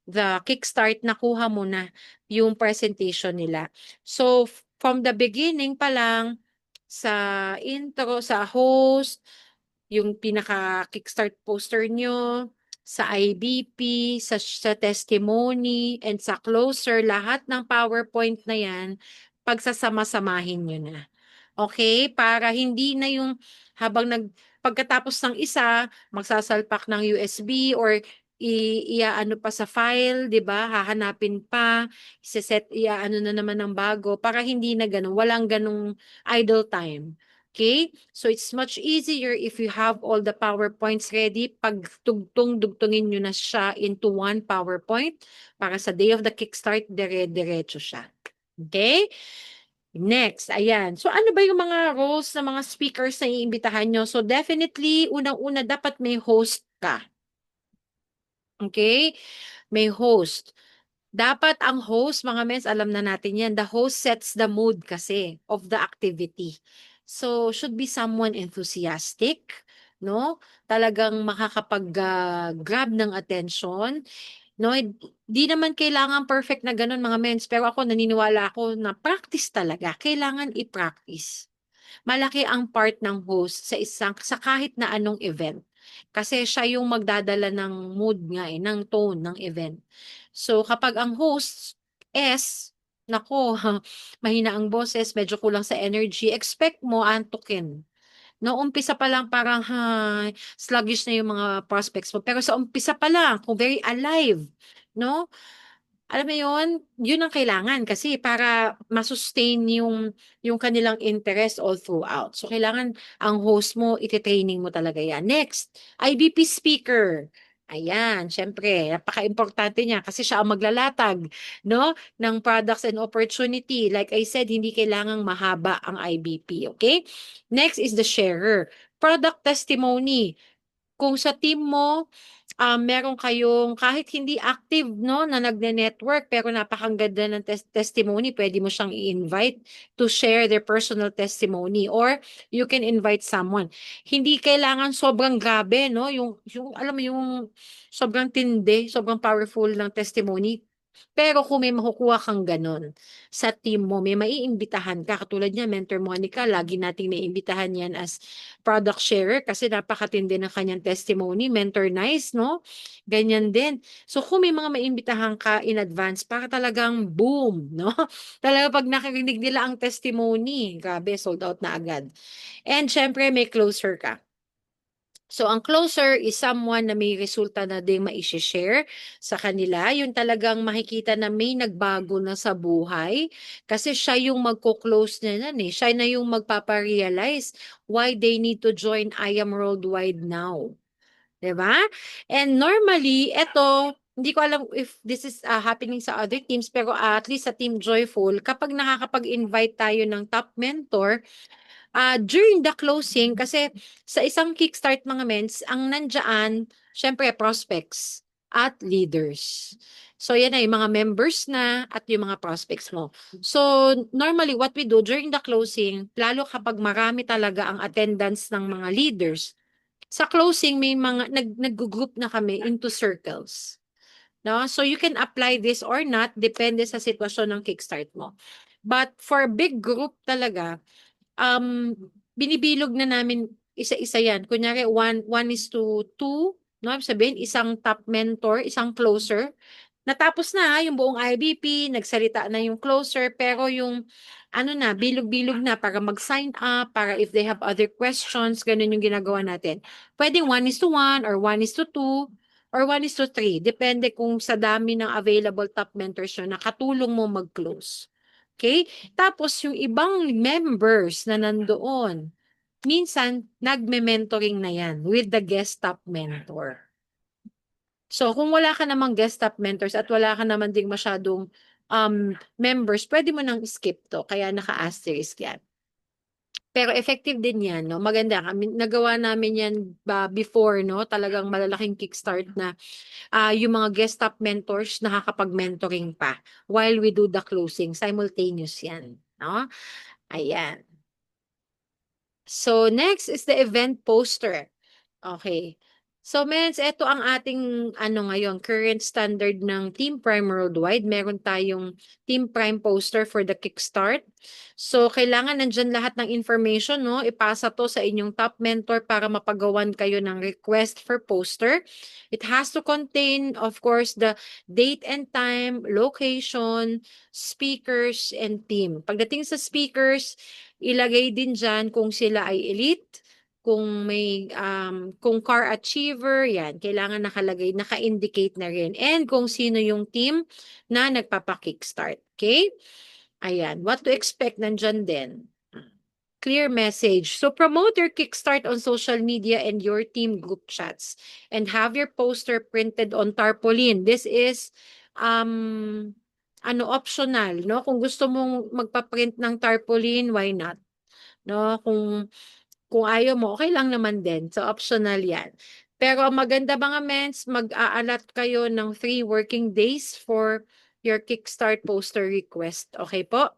[SPEAKER 1] the kickstart, nakuha mo na yung presentation nila. So, from the beginning pa lang, sa intro, sa host, yung pinaka-kickstart poster nyo, sa IBP, sa testimony, and sa closer, lahat ng PowerPoint na yan, pagsasama-samahin nyo na. Okay? Para hindi na yung habang pagkatapos ng isa, magsasalpak ng USB or iaano pa sa file, 'di ba? Hahanapin pa, iaano na naman ng bago para hindi na ganun, walang ganung idle time. Okay? So it's much easier if you have all the PowerPoints ready. Pag dugtungin nyo na siya into one PowerPoint para sa day of the kickstart, dire-diretso siya. Okay? Next, ayan. So ano ba yung mga roles ng mga speakers na iimbitahan nyo? So definitely, unang-una, dapat may host ka. Okay? May host. Dapat ang host, mga mens, alam na natin yan, the host sets the mood kasi of the activity. So, should be someone enthusiastic, no? Talagang makakapag-grab ng attention. No, di naman kailangan perfect na ganun mga mens, pero ako naniniwala ako na practice talaga. Kailangan i-practice. Malaki ang part ng host sa kahit na anong event. Kasi siya yung magdadala ng mood nga ng tone ng event. So kapag ang host S, nako, mahina ang boses, medyo kulang sa energy, expect mo antukin. No, umpisa pa lang parang sluggish na yung mga prospects mo. Pero sa umpisa pa lang, kung very alive, no? Alam mo yun, yun ang kailangan kasi para masustain yung kanilang interest all throughout. So, kailangan ang host mo, iti-training mo talaga yan. Next, IBP speaker. Ayan, syempre, napaka-importante niya kasi siya ang maglalatag, no, ng products and opportunity. Like I said, hindi kailangang mahaba ang IBP, okay? Next is the sharer. Product testimony. Kung sa team mo, meron kayong kahit hindi active, no, na nagne-network pero napakaganda ng testimony, pwede mo siyang i-invite to share their personal testimony or you can invite someone. Hindi kailangan sobrang grabe, no, yung alam mo yung sobrang tindi, sobrang powerful ng testimony. Pero kung may makukuha kang ganon sa team mo, may maiimbitahan ka. Katulad niya, Mentor Monica, lagi nating naiimbitahan yan as product sharer kasi napakatindi ng kanyang testimony. Mentor Nice, no? Ganyan din. So kung may mga maiimbitahan ka in advance, para talagang boom, no? Talaga pag nakirinig nila ang testimony, grabe, sold out na agad. And syempre, may closer ka. So, ang closer is someone na may resulta na din ma-share sa kanila. Yung talagang makikita na may nagbago na sa buhay. Kasi siya yung magko-close na yan eh. Siya na yung magpaparealize why they need to join I Am Worldwide now. 'Di ba? And normally, eto, hindi ko alam if this is happening sa other teams, pero at least sa Team Joyful, kapag nakakapag-invite tayo ng top mentor, during the closing, kasi sa isang kickstart mga mens, ang nandyan, syempre prospects at leaders. So yan ay mga members na at yung mga prospects mo. So normally what we do during the closing, lalo kapag marami talaga ang attendance ng mga leaders, sa closing may mga nag-group na kami into circles. No? So you can apply this or not, depende sa sitwasyon ng kickstart mo. But for big group talaga, binibilog na namin isa-isa yan. Kunyari, one is to two, no? Sabihin, isang top mentor, isang closer. Natapos na yung buong IBP, nagsalita na yung closer, pero yung ano na, bilog-bilog na para mag-sign up, para if they have other questions, ganun yung ginagawa natin. Pwedeng 1:1 or 1:2 or 1:3. Depende kung sa dami ng available top mentors yun, nakatulong mo mag-close. Okay? Tapos yung ibang members na nandoon, minsan nagme-mentoring na yan with the guest top mentor. So kung wala ka namang guest top mentors at wala ka naman ding masyadong members, pwede mo nang skip to. Kaya naka-asterisk yan. Pero effective din yan, no? Maganda. Nagawa namin yan before, no? Talagang malalaking kickstart na yung mga guest top mentors nakakapag-mentoring pa while we do the closing. Simultaneous yan, no? Ayan. So, next is the event poster. Okay. So, Mens, ito ang ating ngayon, current standard ng Team Prime Worldwide. Meron tayong Team Prime poster for the kickstart. So, kailangan nandyan lahat ng information, no? Ipasa to sa inyong top mentor para mapagawan kayo ng request for poster. It has to contain, of course, the date and time, location, speakers, and team. Pagdating sa speakers, ilagay din dyan kung sila ay elite, kung may kung car achiever, yan, kailangan nakalagay, naka-indicate na rin. And kung sino yung team na nagpapa-kickstart. Okay? Ayan, what to expect nandyan din. Clear message. So promote your kickstart on social media and your team group chats and have your poster printed on tarpaulin. This is optional, no? Kung gusto mong magpa-print ng tarpaulin, why not? No? Kung ayaw mo, okay lang naman din. So, optional yan. Pero maganda mga mens, mag-aalat kayo ng 3 working days for your kickstart poster request. Okay po?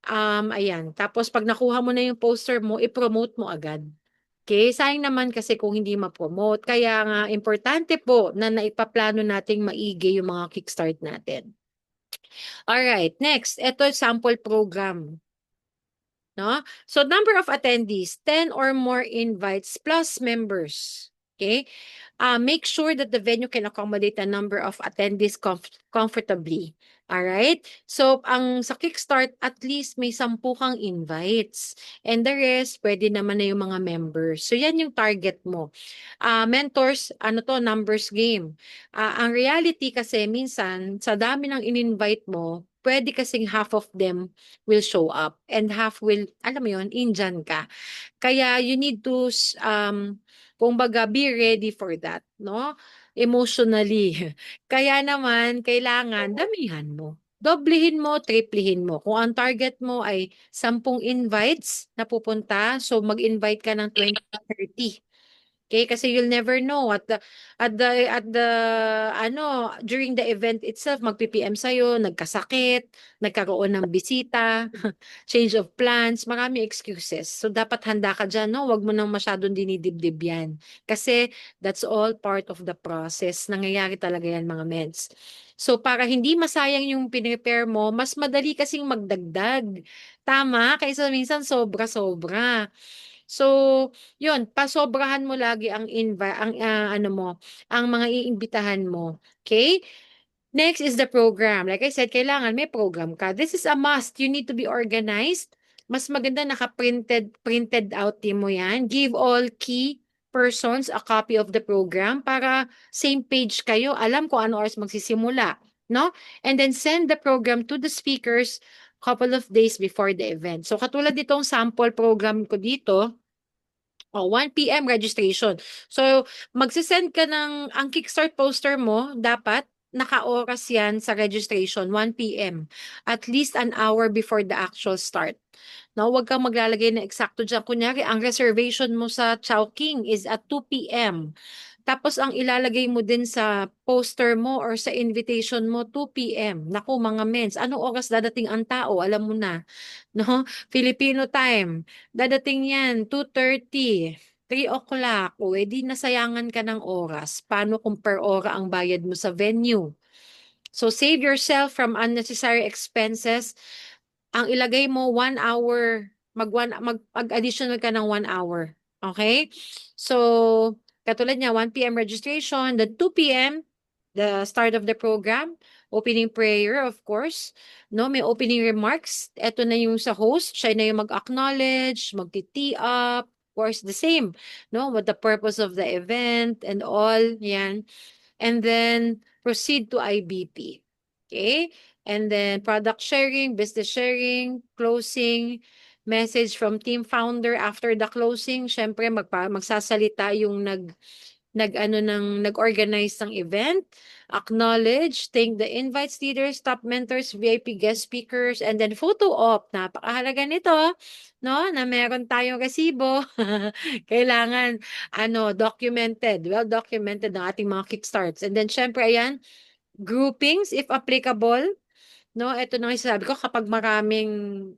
[SPEAKER 1] Ayan. Tapos, pag nakuha mo na yung poster mo, i-promote mo agad. Okay? Sayang naman kasi kung hindi ma-promote. Kaya nga, importante po na naipaplano nating maigi yung mga kickstart natin. Alright, next. Ito sample program. No? So, number of attendees, 10 or more invites plus members. Okay? Make sure that the venue can accommodate a number of attendees comfortably. Alright? So, sa Kickstart, at least may 10 kang invites. And the rest, pwede naman na yung mga members. So, yan yung target mo. Mentors, numbers game. Ang reality kasi, minsan, sa dami ng in-invite mo, pwede kasing half of them will show up and half will, alam mo yun, Indian ka. Kaya you need to, kumbaga, be ready for that, no? Emotionally. Kaya naman, kailangan damihan mo. Doblehin mo, triplihin mo. Kung ang target mo ay 10 invites na pupunta, so mag-invite ka ng 20, 30. Okay, kasi you'll never know at the during the event itself magpi-PM sa'yo, nagkasakit, nagkaroon ng bisita, change of plans, marami excuses. So dapat handa ka diyan, no? Wag mo nang masyadong dinidibdib 'yan. Kasi that's all part of the process. Nangyayari talaga 'yan, mga meds. So para hindi masayang yung pinrepare mo, mas madali kasing magdagdag. Tama? Kaysa minsan sobra-sobra. So, 'yun, pasobrahan mo lagi ang ang mga iimbitahan mo. Okay? Next is the program. Like I said, kailangan may program ka. This is a must. You need to be organized. Mas maganda printed out din mo 'yan. Give all key persons a copy of the program para same page kayo, alam kung ano oras magsisimula, no? And then send the program to the speakers couple of days before the event. So katulad nitong sample program ko dito, 1 PM registration. So, magsisend ka ang Kickstart poster mo, dapat naka-oras yan sa registration, 1 PM. At least an hour before the actual start. No, huwag kang maglalagay na eksakto dyan. Kunyari, ang reservation mo sa Chowking is at 2 PM. Tapos, ang ilalagay mo din sa poster mo or sa invitation mo, 2 PM. Naku, mga mens, anong oras dadating ang tao? Alam mo na. No? Filipino time. Dadating yan, 2:30, 3 o'clock. O, edi nasayangan ka ng oras. Paano kung per ora ang bayad mo sa venue? So, save yourself from unnecessary expenses. Ang ilagay mo, 1 hour. Mag-additional ka ng 1 hour. Okay? So, katulad niya, 1 PM registration, the 2 PM, the start of the program, opening prayer, of course. No, may opening remarks. Ito na yung sa host, siya na yung mag-acknowledge, mag-tee up, of course, the same. No, what the purpose of the event and all, yan. And then proceed to IBP. Okay? And then product sharing, business sharing, closing, message from team founder after the closing. Syempre, magsasalita yung nag-organize ng event, acknowledge, thank the invites, leaders, top mentors, VIP guest speakers, and then photo op. Napakahalaga nito, no? Na meron tayong resibo. Kailangan, documented, well documented ng ating mga kickstarts. And then, syempre, ayan, groupings, if applicable, no, ito na yung sinasabi ko, kapag maraming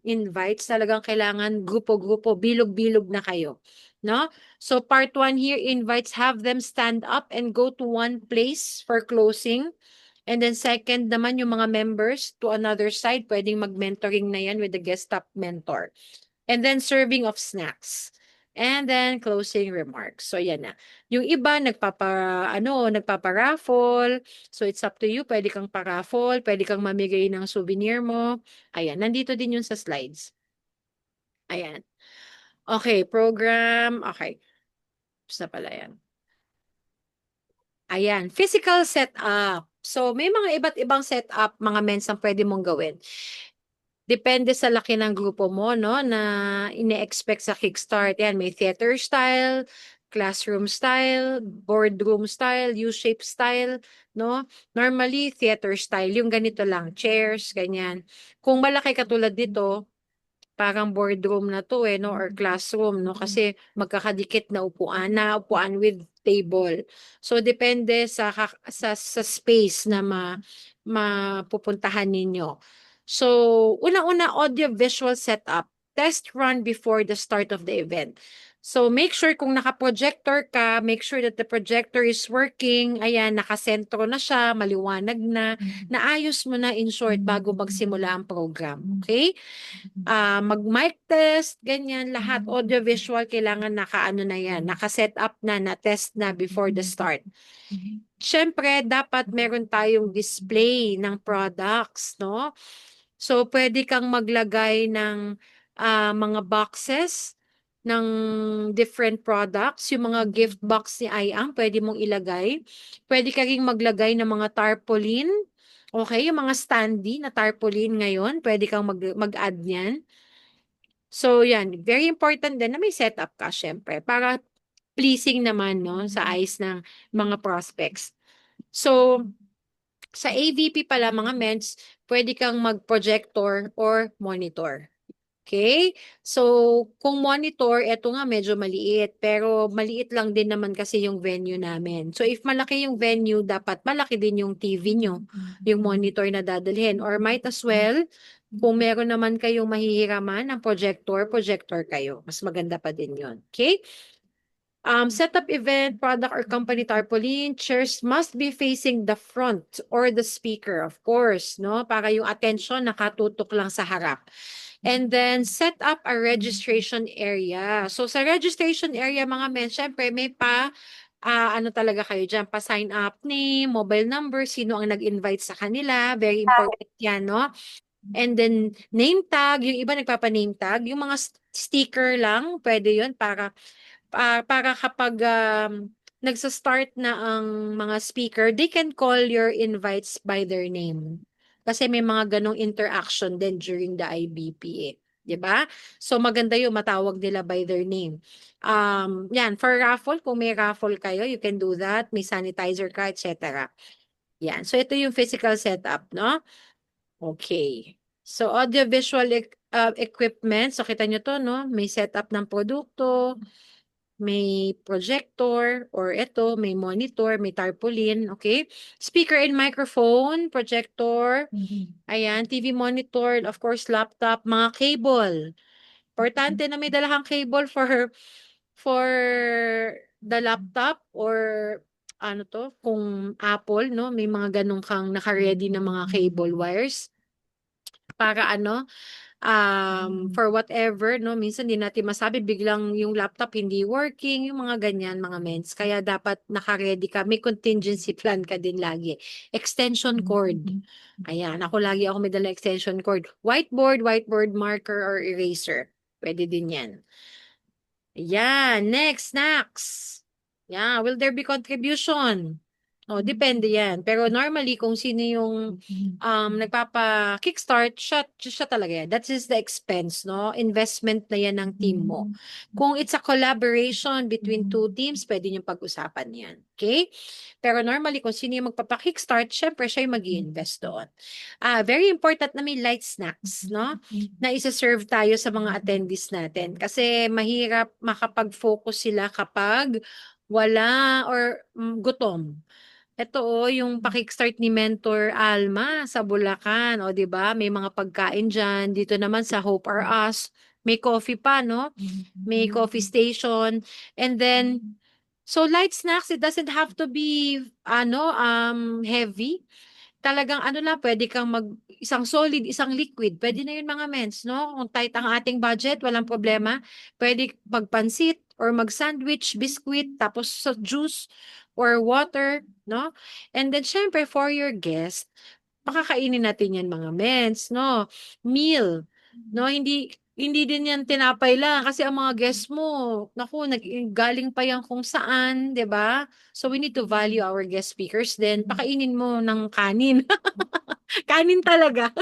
[SPEAKER 1] invites, talagang kailangan grupo-grupo, bilog-bilog na kayo. No? So part 1 here, invites, have them stand up and go to one place for closing. And then second naman, yung mga members to another side, pwedeng mag-mentoring na yan with the guest top mentor. And then serving of snacks. And then closing remarks. So yan na. Yung iba nagpapa-raffle. So it's up to you. Pwede kang pa-raffle, pwede kang mamigay ng souvenir mo. Ayan, nandito din yun sa slides. Ayan. Okay, program. Okay. Basta pala yan. Ayan, physical setup. So may mga iba't ibang setup, mga mens ang pwede mong gawin. Depende sa laki ng grupo mo, no, na ine-expect sa Kickstart. Yan, may theater style, classroom style, boardroom style, U-shape style, no? Normally, theater style, yung ganito lang, chairs, ganyan. Kung malaki katulad dito, parang boardroom na to no, or classroom, no, kasi magkakadikit na upuan with table. So depende sa space na mapupuntahan ninyo. So una-una, audio visual setup, test run before the start of the event. So make sure kung naka-projector ka, make sure that the projector is working. Ayan, nakasentro na siya, maliwanag na, naayos mo na in short bago magsimula ang program. Okay? Mag-mic test, ganyan, lahat audio-visual, kailangan naka-ano na yan, naka-set up na-test na before the start. Siyempre, dapat meron tayong display ng products, no? So, pwede kang maglagay ng mga boxes ng different products. Yung mga gift box ni Ayang, pwede mong ilagay. Pwede ka rin maglagay ng mga tarpaulin. Okay, yung mga standee na tarpaulin ngayon, pwede kang mag-add niyan. So, yan. Very important din na may setup ka, syempre, para pleasing naman, no, sa eyes ng mga prospects. So, sa AVP pala, mga mens, pwede kang mag-projector or monitor. Okay? So, kung monitor, eto nga medyo maliit, pero maliit lang din naman kasi yung venue namin. So, if malaki yung venue, dapat malaki din yung TV nyo, yung monitor na dadalhin. Or might as well, kung meron naman kayong mahihiraman ng projector, projector kayo. Mas maganda pa din yun. Okay? Setup event, product or company tarpaulin, chairs must be facing the front or the speaker, of course, no? Para yung attention nakatutok lang sa harap. And then, set up a registration area. So, sa registration area, mga men, syempre, may ano talaga kayo dyan, pa-sign up name, mobile number, sino ang nag-invite sa kanila. Very important yan, no? And then, name tag, yung iba nagpapa-name tag. Yung mga sticker lang, pwede yun para kapag nagsa-start na ang mga speaker, they can call your invites by their name. Kasi may mga ganong interaction din during the IBP eh. 'Di ba? So maganda yung matawag nila by their name. Yan, for raffle, kung may raffle kayo, you can do that. May sanitizer ka, etc. Yan. So ito yung physical setup, no? Okay. So audiovisual equipment, so kita nyo to, no? May setup ng produkto, may projector, or ito, may monitor, may tarpaulin, okay? Speaker and microphone, projector, ayan, TV monitor, of course, laptop, mga cable. Importante na may dalahang cable for the laptop or ano to, kung Apple, no? May mga ganun kang naka-ready na mga cable wires para for whatever, no, minsan hindi natin masabi, biglang yung laptop hindi working, yung mga ganyan, mga mens. Kaya dapat naka-ready ka. May contingency plan ka din lagi. Extension cord. Ayan, ako may dala extension cord. Whiteboard marker, or eraser. Pwede din yan. Ayan, next, snacks. Yeah, will there be contribution? O, depende yan. Pero normally, kung sino yung nagpapa-kickstart, siya talaga yan. That is the expense, no? Investment na yan ng team mo. Kung it's a collaboration between two teams, pwede niyong pag-usapan yan. Okay? Pero normally, kung sino yung magpapa-kickstart, syempre siya yung mag-i-invest doon. Very important na may light snacks, no? Na isa-serve tayo sa mga attendees natin. Kasi mahirap makapag-focus sila kapag wala or gutom. Ito yung pa-kickstart ni Mentor Alma sa Bulacan, o 'di ba? May mga pagkain diyan. Dito naman sa Hope or Us, may coffee pa, no? May coffee station. And then so light snacks, it doesn't have to be heavy. Talagang ano lang, pwede kang isang solid, isang liquid. Pwede na yun mga mens, no? Kung tight ang ating budget, walang problema. Pwede magpansit or mag-sandwich, biscuit, tapos sa juice or water, no? And then, syempre, for your guest, pakakainin natin yan mga mens, no? Meal, no? Hindi din yan tinapay lang kasi ang mga guests mo, naku, galing pa yan kung saan, 'di ba? So we need to value our guest speakers then pakainin mo ng kanin. Kanin talaga.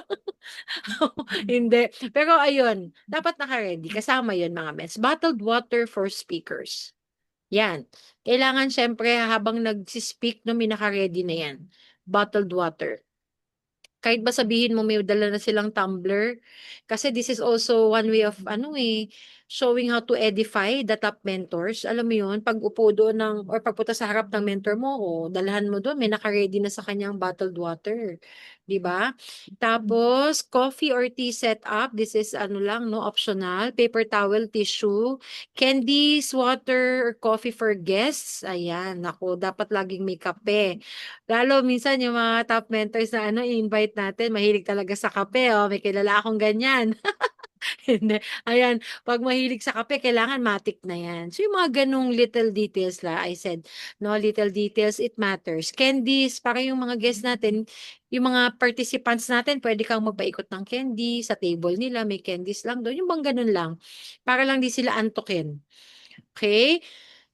[SPEAKER 1] Hindi. Pero ayun, dapat naka-ready. Kasama yun mga mens. Bottled water for speakers. Yan. Kailangan syempre habang nag-speak no, may naka-ready na yan. Bottled water. Kahit ba sabihin mo may dala na silang tumbler, kasi this is also one way of showing how to edify the top mentors. Alam mo yun, pag upo doon or pagpunta sa harap ng mentor mo, dalhan mo doon, may naka-ready na sa kanyang bottled water. 'Di ba? Tapos, coffee or tea setup, this is optional. Paper towel, tissue, candies, water, or coffee for guests. Ayan, nako, dapat laging may kape. Lalo minsan yung mga top mentors na i-invite natin, mahilig talaga sa kape, may kilala akong ganyan. Hindi. Ayan, 'pag mahilig sa kape kailangan matik na 'yan. So, yung mga gano'ng little details I said, no, little details, it matters. Candies, para yung mga guests natin, yung mga participants natin, pwede kang magpaikot ng candy sa table nila, may candies lang doon, yung bang gano'n lang, para lang di sila antukin. Okay?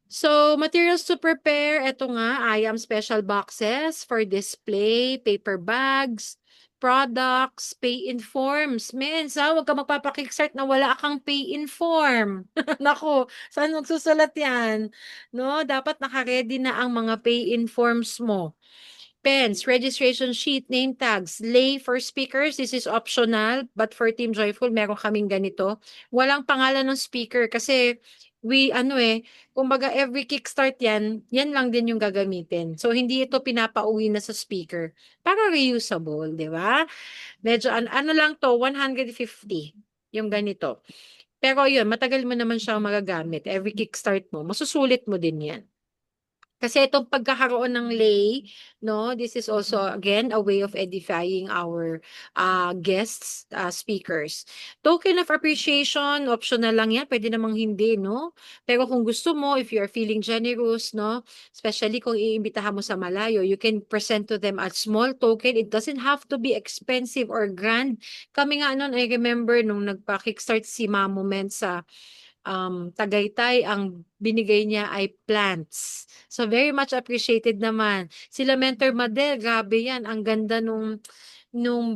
[SPEAKER 1] So, materials to prepare, eto nga, IAM special boxes for display, paper bags, products, pay-in forms. Mensa, huwag ka magpapakickstart na wala kang pay-in form. Naku, saan magsusulat yan? No, dapat naka-ready na ang mga pay-in forms mo. Pens, registration sheet, name tags, lay for speakers, this is optional, but for Team Joyful, meron kaming ganito. Walang pangalan ng speaker kasi kumbaga every kickstart yan lang din yung gagamitin. So, hindi ito pinapauwi na sa speaker. Para reusable, di ba? Medyo, ano lang to, 150 yung ganito. Pero yun, matagal mo naman siyang magagamit. Every kickstart mo, masusulit mo din yan. Kasi itong pagkakaroon ng lay, no, this is also again a way of edifying our guests, speakers. Token of appreciation, optional lang yan, pwede namang hindi, no? Pero kung gusto mo, if you are feeling generous, no, especially kung iimbitahan mo sa malayo, you can present to them a small token. It doesn't have to be expensive or grand. Kami nga noon, I remember nung nagpa-kickstart si Mamument sa Tagaytay, ang binigay niya ay plants. So, very much appreciated naman. Sila Mentor Madel, grabe yan. Ang ganda nung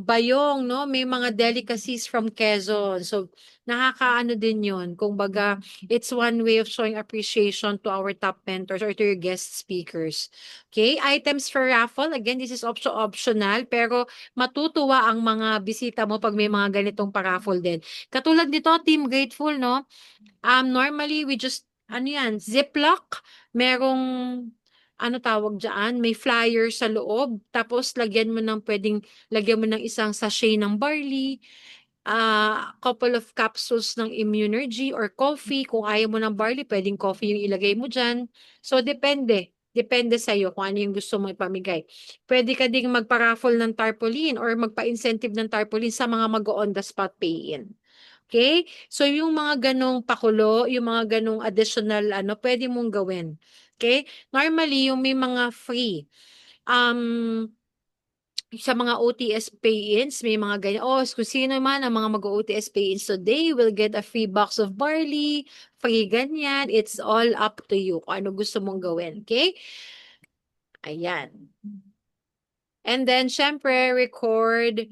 [SPEAKER 1] bayong, no? May mga delicacies from Quezon. So, nakakaano din yun. Kung baga, it's one way of showing appreciation to our top mentors or to your guest speakers. Okay? Items for raffle. Again, this is also optional. Pero, matutuwa ang mga bisita mo pag may mga ganitong paraffle din. Katulad nito, Team Grateful, no? Normally, we just, Ziploc, merong, tawag dyan, may flyer sa loob, tapos lagyan mo ng isang sachet ng barley, couple of capsules ng Immunergy or coffee. Kung ayaw mo ng barley, pwedeng coffee yung ilagay mo dyan. So, depende. Depende sa'yo kung ano yung gusto mo ipamigay. Pwede ka ding magpa-raffle ng tarpaulin or magpa-incentive ng tarpaulin sa mga mag-on-the-spot pay-in. Okay? So, yung mga ganong pakulo, yung mga ganong additional, pwede mong gawin. Okay? Normally, yung may mga free, sa mga OTS pay-ins, may mga ganyan. Kung sino man ang mga mag-OTS pay-ins today will get a free box of barley, free ganyan. It's all up to you kung ano gusto mong gawin. Okay? Ayan. And then, syempre, record.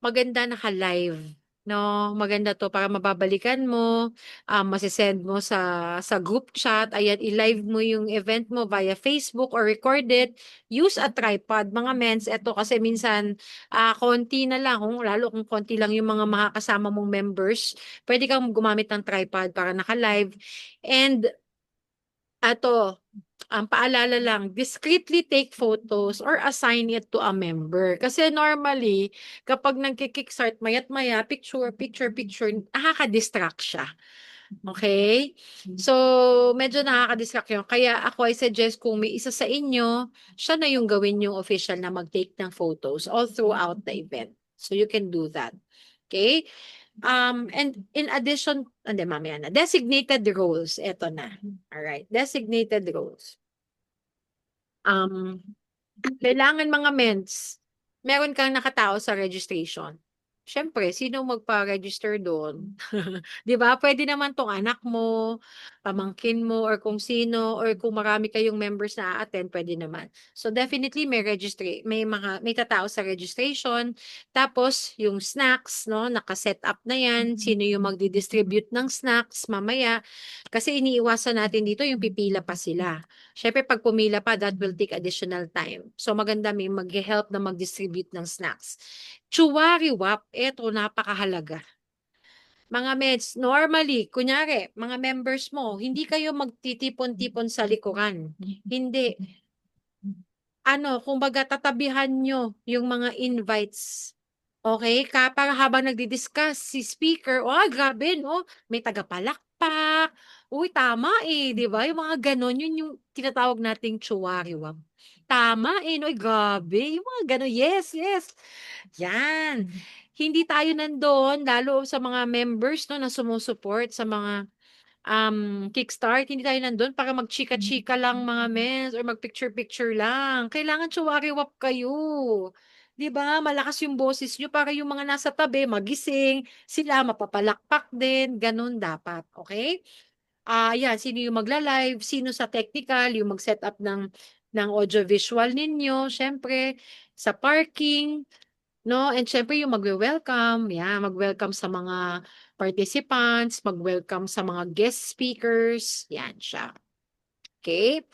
[SPEAKER 1] Maganda naka-live, no? Maganda 'to para mababalikan mo, mase-send mo sa group chat, ayan, i-live mo yung event mo via Facebook or record it. Use a tripod, mga mens, eto kasi minsan, konti na lang, lalo kung konti lang yung mga makakasama mong members, pwede kang gumamit ng tripod para naka-live. And eto, ang paalala lang, discreetly take photos or assign it to a member. Kasi normally, kapag nagki-kickstart, mayat-maya, picture, picture, picture, nakaka-distract siya. Okay? So, medyo nakaka-distract yun. Kaya ako, I suggest kung may isa sa inyo, siya na yung gawin yung official na mag-take ng photos all throughout the event. So, you can do that. Okay? And in addition, hindi, mamaya na. Designated roles. Eto na. Alright. Designated roles. Um, Kailangan mga mens, meron kang nakatao sa registration. Siyempre, sino magpa-register doon? 'Di ba? Pwede naman 'tong anak mo, pamangkin mo, or kung sino, or kung marami kayong members na a-attend, pwede naman. So definitely may tatao sa registration. Tapos yung snacks, no, naka-set up na 'yan. Sino yung magdi-distribute ng snacks mamaya? Kasi iniiwasan natin dito yung pipila pa sila. Siyempre, pag pumila pa, that will take additional time. So, maganda may mag-help na mag-distribute ng snacks. Chuwari-wap, eto, napakahalaga. Mga meds, normally, kunyari, mga members mo, hindi kayo magtitipon-tipon sa likuran. Hindi. Ano, kumbaga tatabihan nyo yung mga invites. Okay? Para habang nagdi-discuss si speaker, oh, grabe, no? May tagapalakpak. Uy, tama eh, di ba? Yung mga ganon, yun yung tinatawag nating chuwariwam. Tama eh, no? Uy, grabe. Yung mga ganon, yes, yes. Yan. Hindi tayo nandoon, lalo sa mga members, no, na sumusuport sa mga kickstart, hindi tayo nandun para magchika-chika lang mga mens or magpicture-picture lang. Kailangan tsuwari-wap kayo. 'Di ba? Malakas yung boses nyo para yung mga nasa tabi magising, sila mapapalakpak din, ganun dapat, okay? Yan, sino yung magla-live, sino sa technical, yung mag-set up ng audio-visual ninyo, syempre, sa parking, no? And syempre yung magwe-welcome, yeah, mag-welcome sa mga participants, mag-welcome sa mga guest speakers, yan siya. Okay?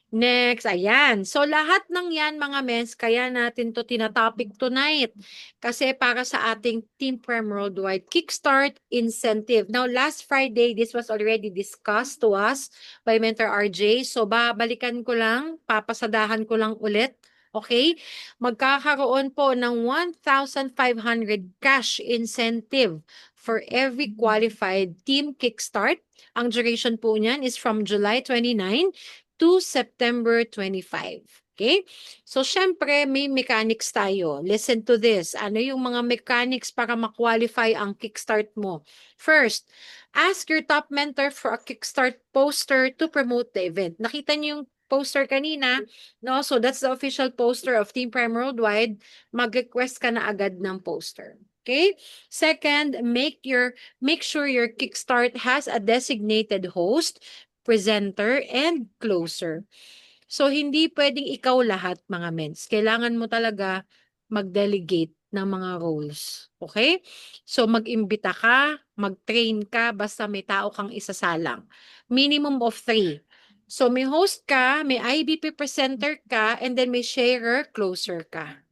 [SPEAKER 1] Next, ayan. So, lahat ng yan, mga mens, kaya natin to tinatopic tonight. Kasi para sa ating Team Prime Worldwide Kickstart Incentive. Now, last Friday, this was already discussed to us by Mentor RJ. So, babalikan ko lang, papasadahan ko lang ulit. Okay? Magkakaroon po ng 1,500 cash incentive for every qualified Team Kickstart. Ang duration po niyan is from July 29 to September 25. Okay? So, syempre, may mechanics tayo. Listen to this. Ano yung mga mechanics para ma-qualify ang kickstart mo? First, ask your top mentor for a kickstart poster to promote the event. Nakita niyo yung poster kanina, no? So, that's the official poster of Team Prime Worldwide. Mag-request ka na agad ng poster. Okay? Second, make sure your kickstart has a designated host, presenter, and closer. So, hindi pwedeng ikaw lahat, mga mens. Kailangan mo talaga mag-delegate ng mga roles. Okay? So, mag-imbita ka, mag-train ka, basta may tao kang isasalang. Minimum of 3. So, may host ka, may IBP presenter ka, and then may sharer, closer ka.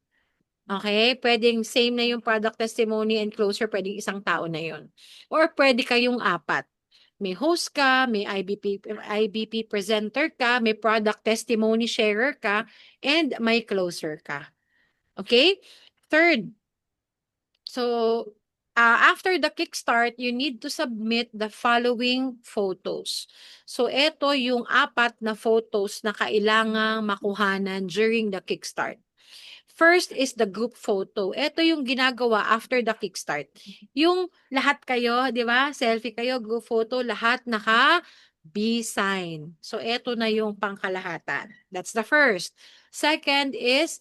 [SPEAKER 1] Okay? Pwedeng same na yung product testimony and closer, pwedeng isang tao na yun. Or pwede kayong 4. May host ka, may IBP presenter ka, may product testimony sharer ka, and may closer ka. Okay? Third, so after the kickstart, you need to submit the following photos. So ito yung 4 na photos na kailangang makuhanan during the kickstart. First is the group photo. Ito yung ginagawa after the kickstart. Yung lahat kayo, di ba? Selfie kayo, group photo, lahat naka B sign. So, ito na yung pangkalahatan. That's the first. Second is,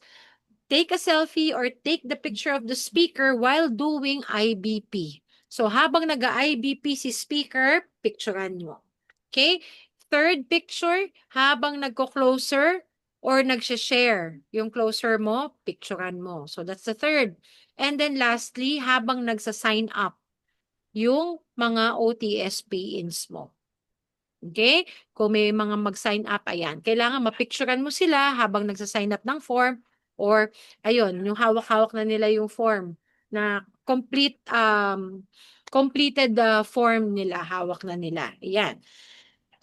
[SPEAKER 1] take a selfie or take the picture of the speaker while doing IBP. So, habang nag-IBP si speaker, picturean nyo. Okay? Third picture, habang nagko-closer, or nagsha-share. Yung closer mo, picturean mo. So that's the third. And then lastly, habang nagsa-sign up yung mga OTSP-ins mo. Okay? Kung may mga mag-sign up, ayan. Kailangan mapicturean mo sila habang nagsa-sign up ng form or ayun, yung hawak-hawak na nila yung form na completed the form nila, hawak na nila. Ayan.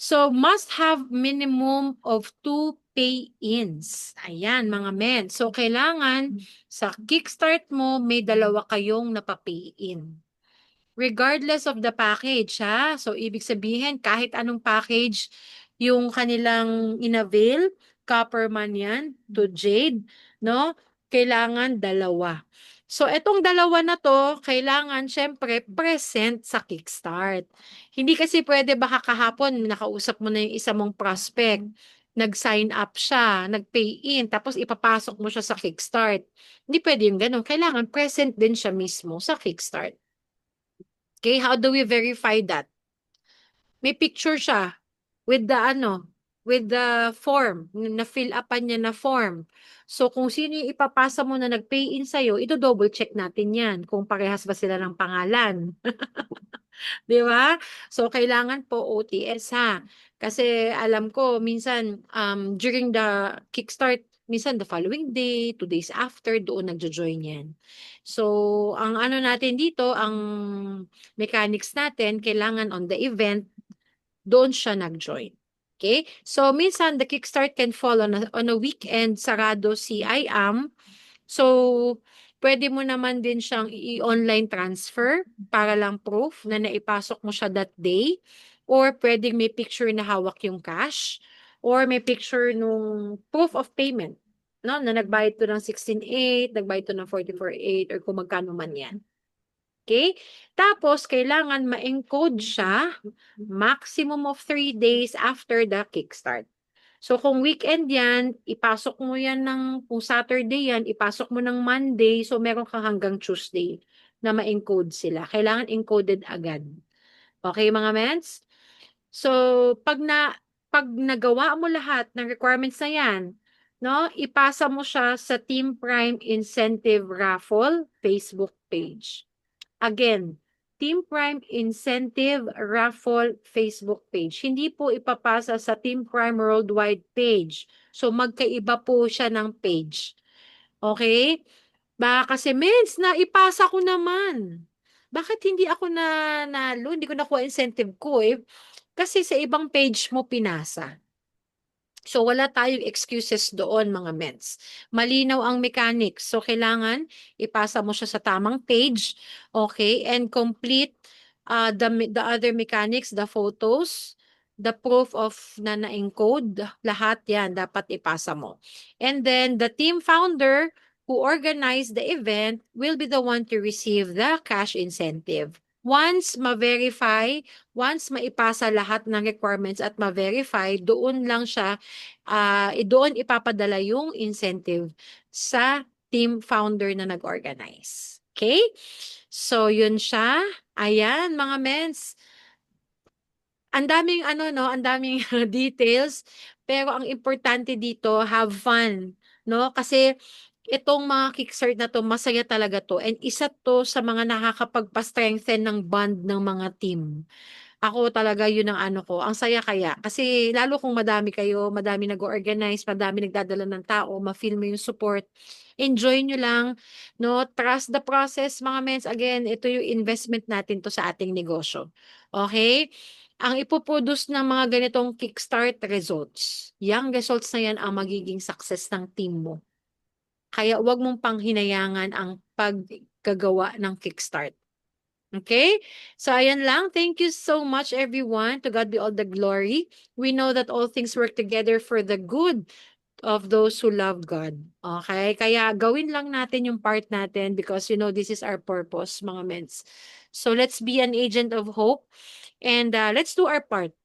[SPEAKER 1] So, must have minimum of 2 pay-ins. Ayan, mga men. So, kailangan sa kickstart mo, may dalawa kayong napapay-in. Regardless of the package, ha? So, ibig sabihin, kahit anong package yung kanilang inavail, copper man yan, to Jade, no? Kailangan dalawa. So, etong dalawa na to, kailangan syempre present sa Kickstart. Hindi kasi pwede baka kahapon nakausap mo na yung isa mong prospect, nag-sign up siya, nag-pay in, tapos ipapasok mo siya sa Kickstart. Hindi pwede yung ganun. Kailangan present din siya mismo sa Kickstart. Okay, how do we verify that? May picture siya with the with the form, na fill upan niya na form. So kung sino yung ipapasa mo na nag-pay in sa'yo, ito double check natin yan kung parehas ba sila ng pangalan. Di ba? So kailangan po OTS ha. Kasi alam ko minsan during the kickstart, minsan the following day, 2 days after, doon nagjo-join yan. So ang ano natin dito, ang mechanics natin, kailangan on the event, doon siya nag-join. Okay? So, minsan, the kickstart can fall on a weekend, sarado si IAM. So, pwede mo naman din siyang i-online transfer para lang proof na naipasok mo siya that day. Or pwedeng may picture na hawak yung cash. Or may picture nung proof of payment. No, na nagbayad to ng 16.8, nagbayad to ng 44.8, or kung magkano man yan. Okay? Tapos, kailangan ma-encode siya maximum of 3 days after the kickstart. So, kung weekend yan, ipasok mo yan kung Saturday yan, ipasok mo ng Monday, so meron ka hanggang Tuesday na ma-encode sila. Kailangan encoded agad. Okay, mga mens? So, pag nagawa mo lahat ng requirements na yan, no, ipasa mo siya sa Team Prime Incentive Raffle Facebook page. Again, Team Prime Incentive Raffle Facebook page. Hindi po ipapasa sa Team Prime Worldwide page. So, magkaiba po siya ng page. Okay? Baka kasi, mens, na ipasa ko naman. Bakit hindi ako nalo? Hindi ko nakuha incentive ko eh. Kasi sa ibang page mo pinasa. So, wala tayong excuses doon, mga mens. Malinaw ang mechanics. So, kailangan ipasa mo siya sa tamang page, okay, and complete the other mechanics, the photos, the proof of na-encode, lahat yan dapat ipasa mo. And then, the team founder who organized the event will be the one to receive the cash incentive. Once ma-verify, once maipasa lahat ng requirements at ma-verify, doon lang siya doon ipapadala yung incentive sa team founder na nag-organize. Okay? So, yun siya. Ayan, mga mens. Ang daming no, ang daming details, pero ang importante dito, have fun, no? Kasi itong mga kickstart na to, masaya talaga to. And isa to sa mga nakakapagpa-strengthen ng bond ng mga team. Ako talaga yun ang ano ko, ang saya kaya. Kasi lalo kung madami kayo, madami nag-organize, madami nagdadala ng tao, ma-feel mo yung support. Enjoy nyo lang, no? Trust the process, mga mens. Again, ito yung investment natin to sa ating negosyo. Okay? Ang ipoproduce ng mga ganitong kickstart results. Yang results na yan ang magiging success ng team mo. Kaya wag mong panghinayangan ang paggagawa ng kickstart. Okay? So, ayan lang. Thank you so much, everyone. To God be all the glory. We know that all things work together for the good of those who love God. Okay? Kaya gawin lang natin yung part natin because, this is our purpose, mga mens. So, let's be an agent of hope and let's do our part.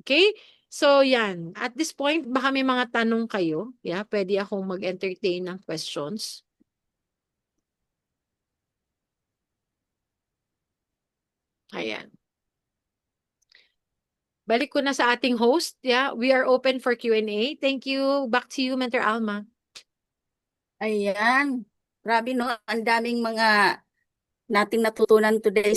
[SPEAKER 1] Okay? So, yan. At this point, baka may mga tanong kayo. Yeah, pwede akong mag-entertain ng questions. Ayan. balik ko na sa ating host. Yeah, we are open for Q&A. Thank you. Back to you, Mentor Alma.
[SPEAKER 2] Ayan. Grabe no, ang daming mga nating natutunan today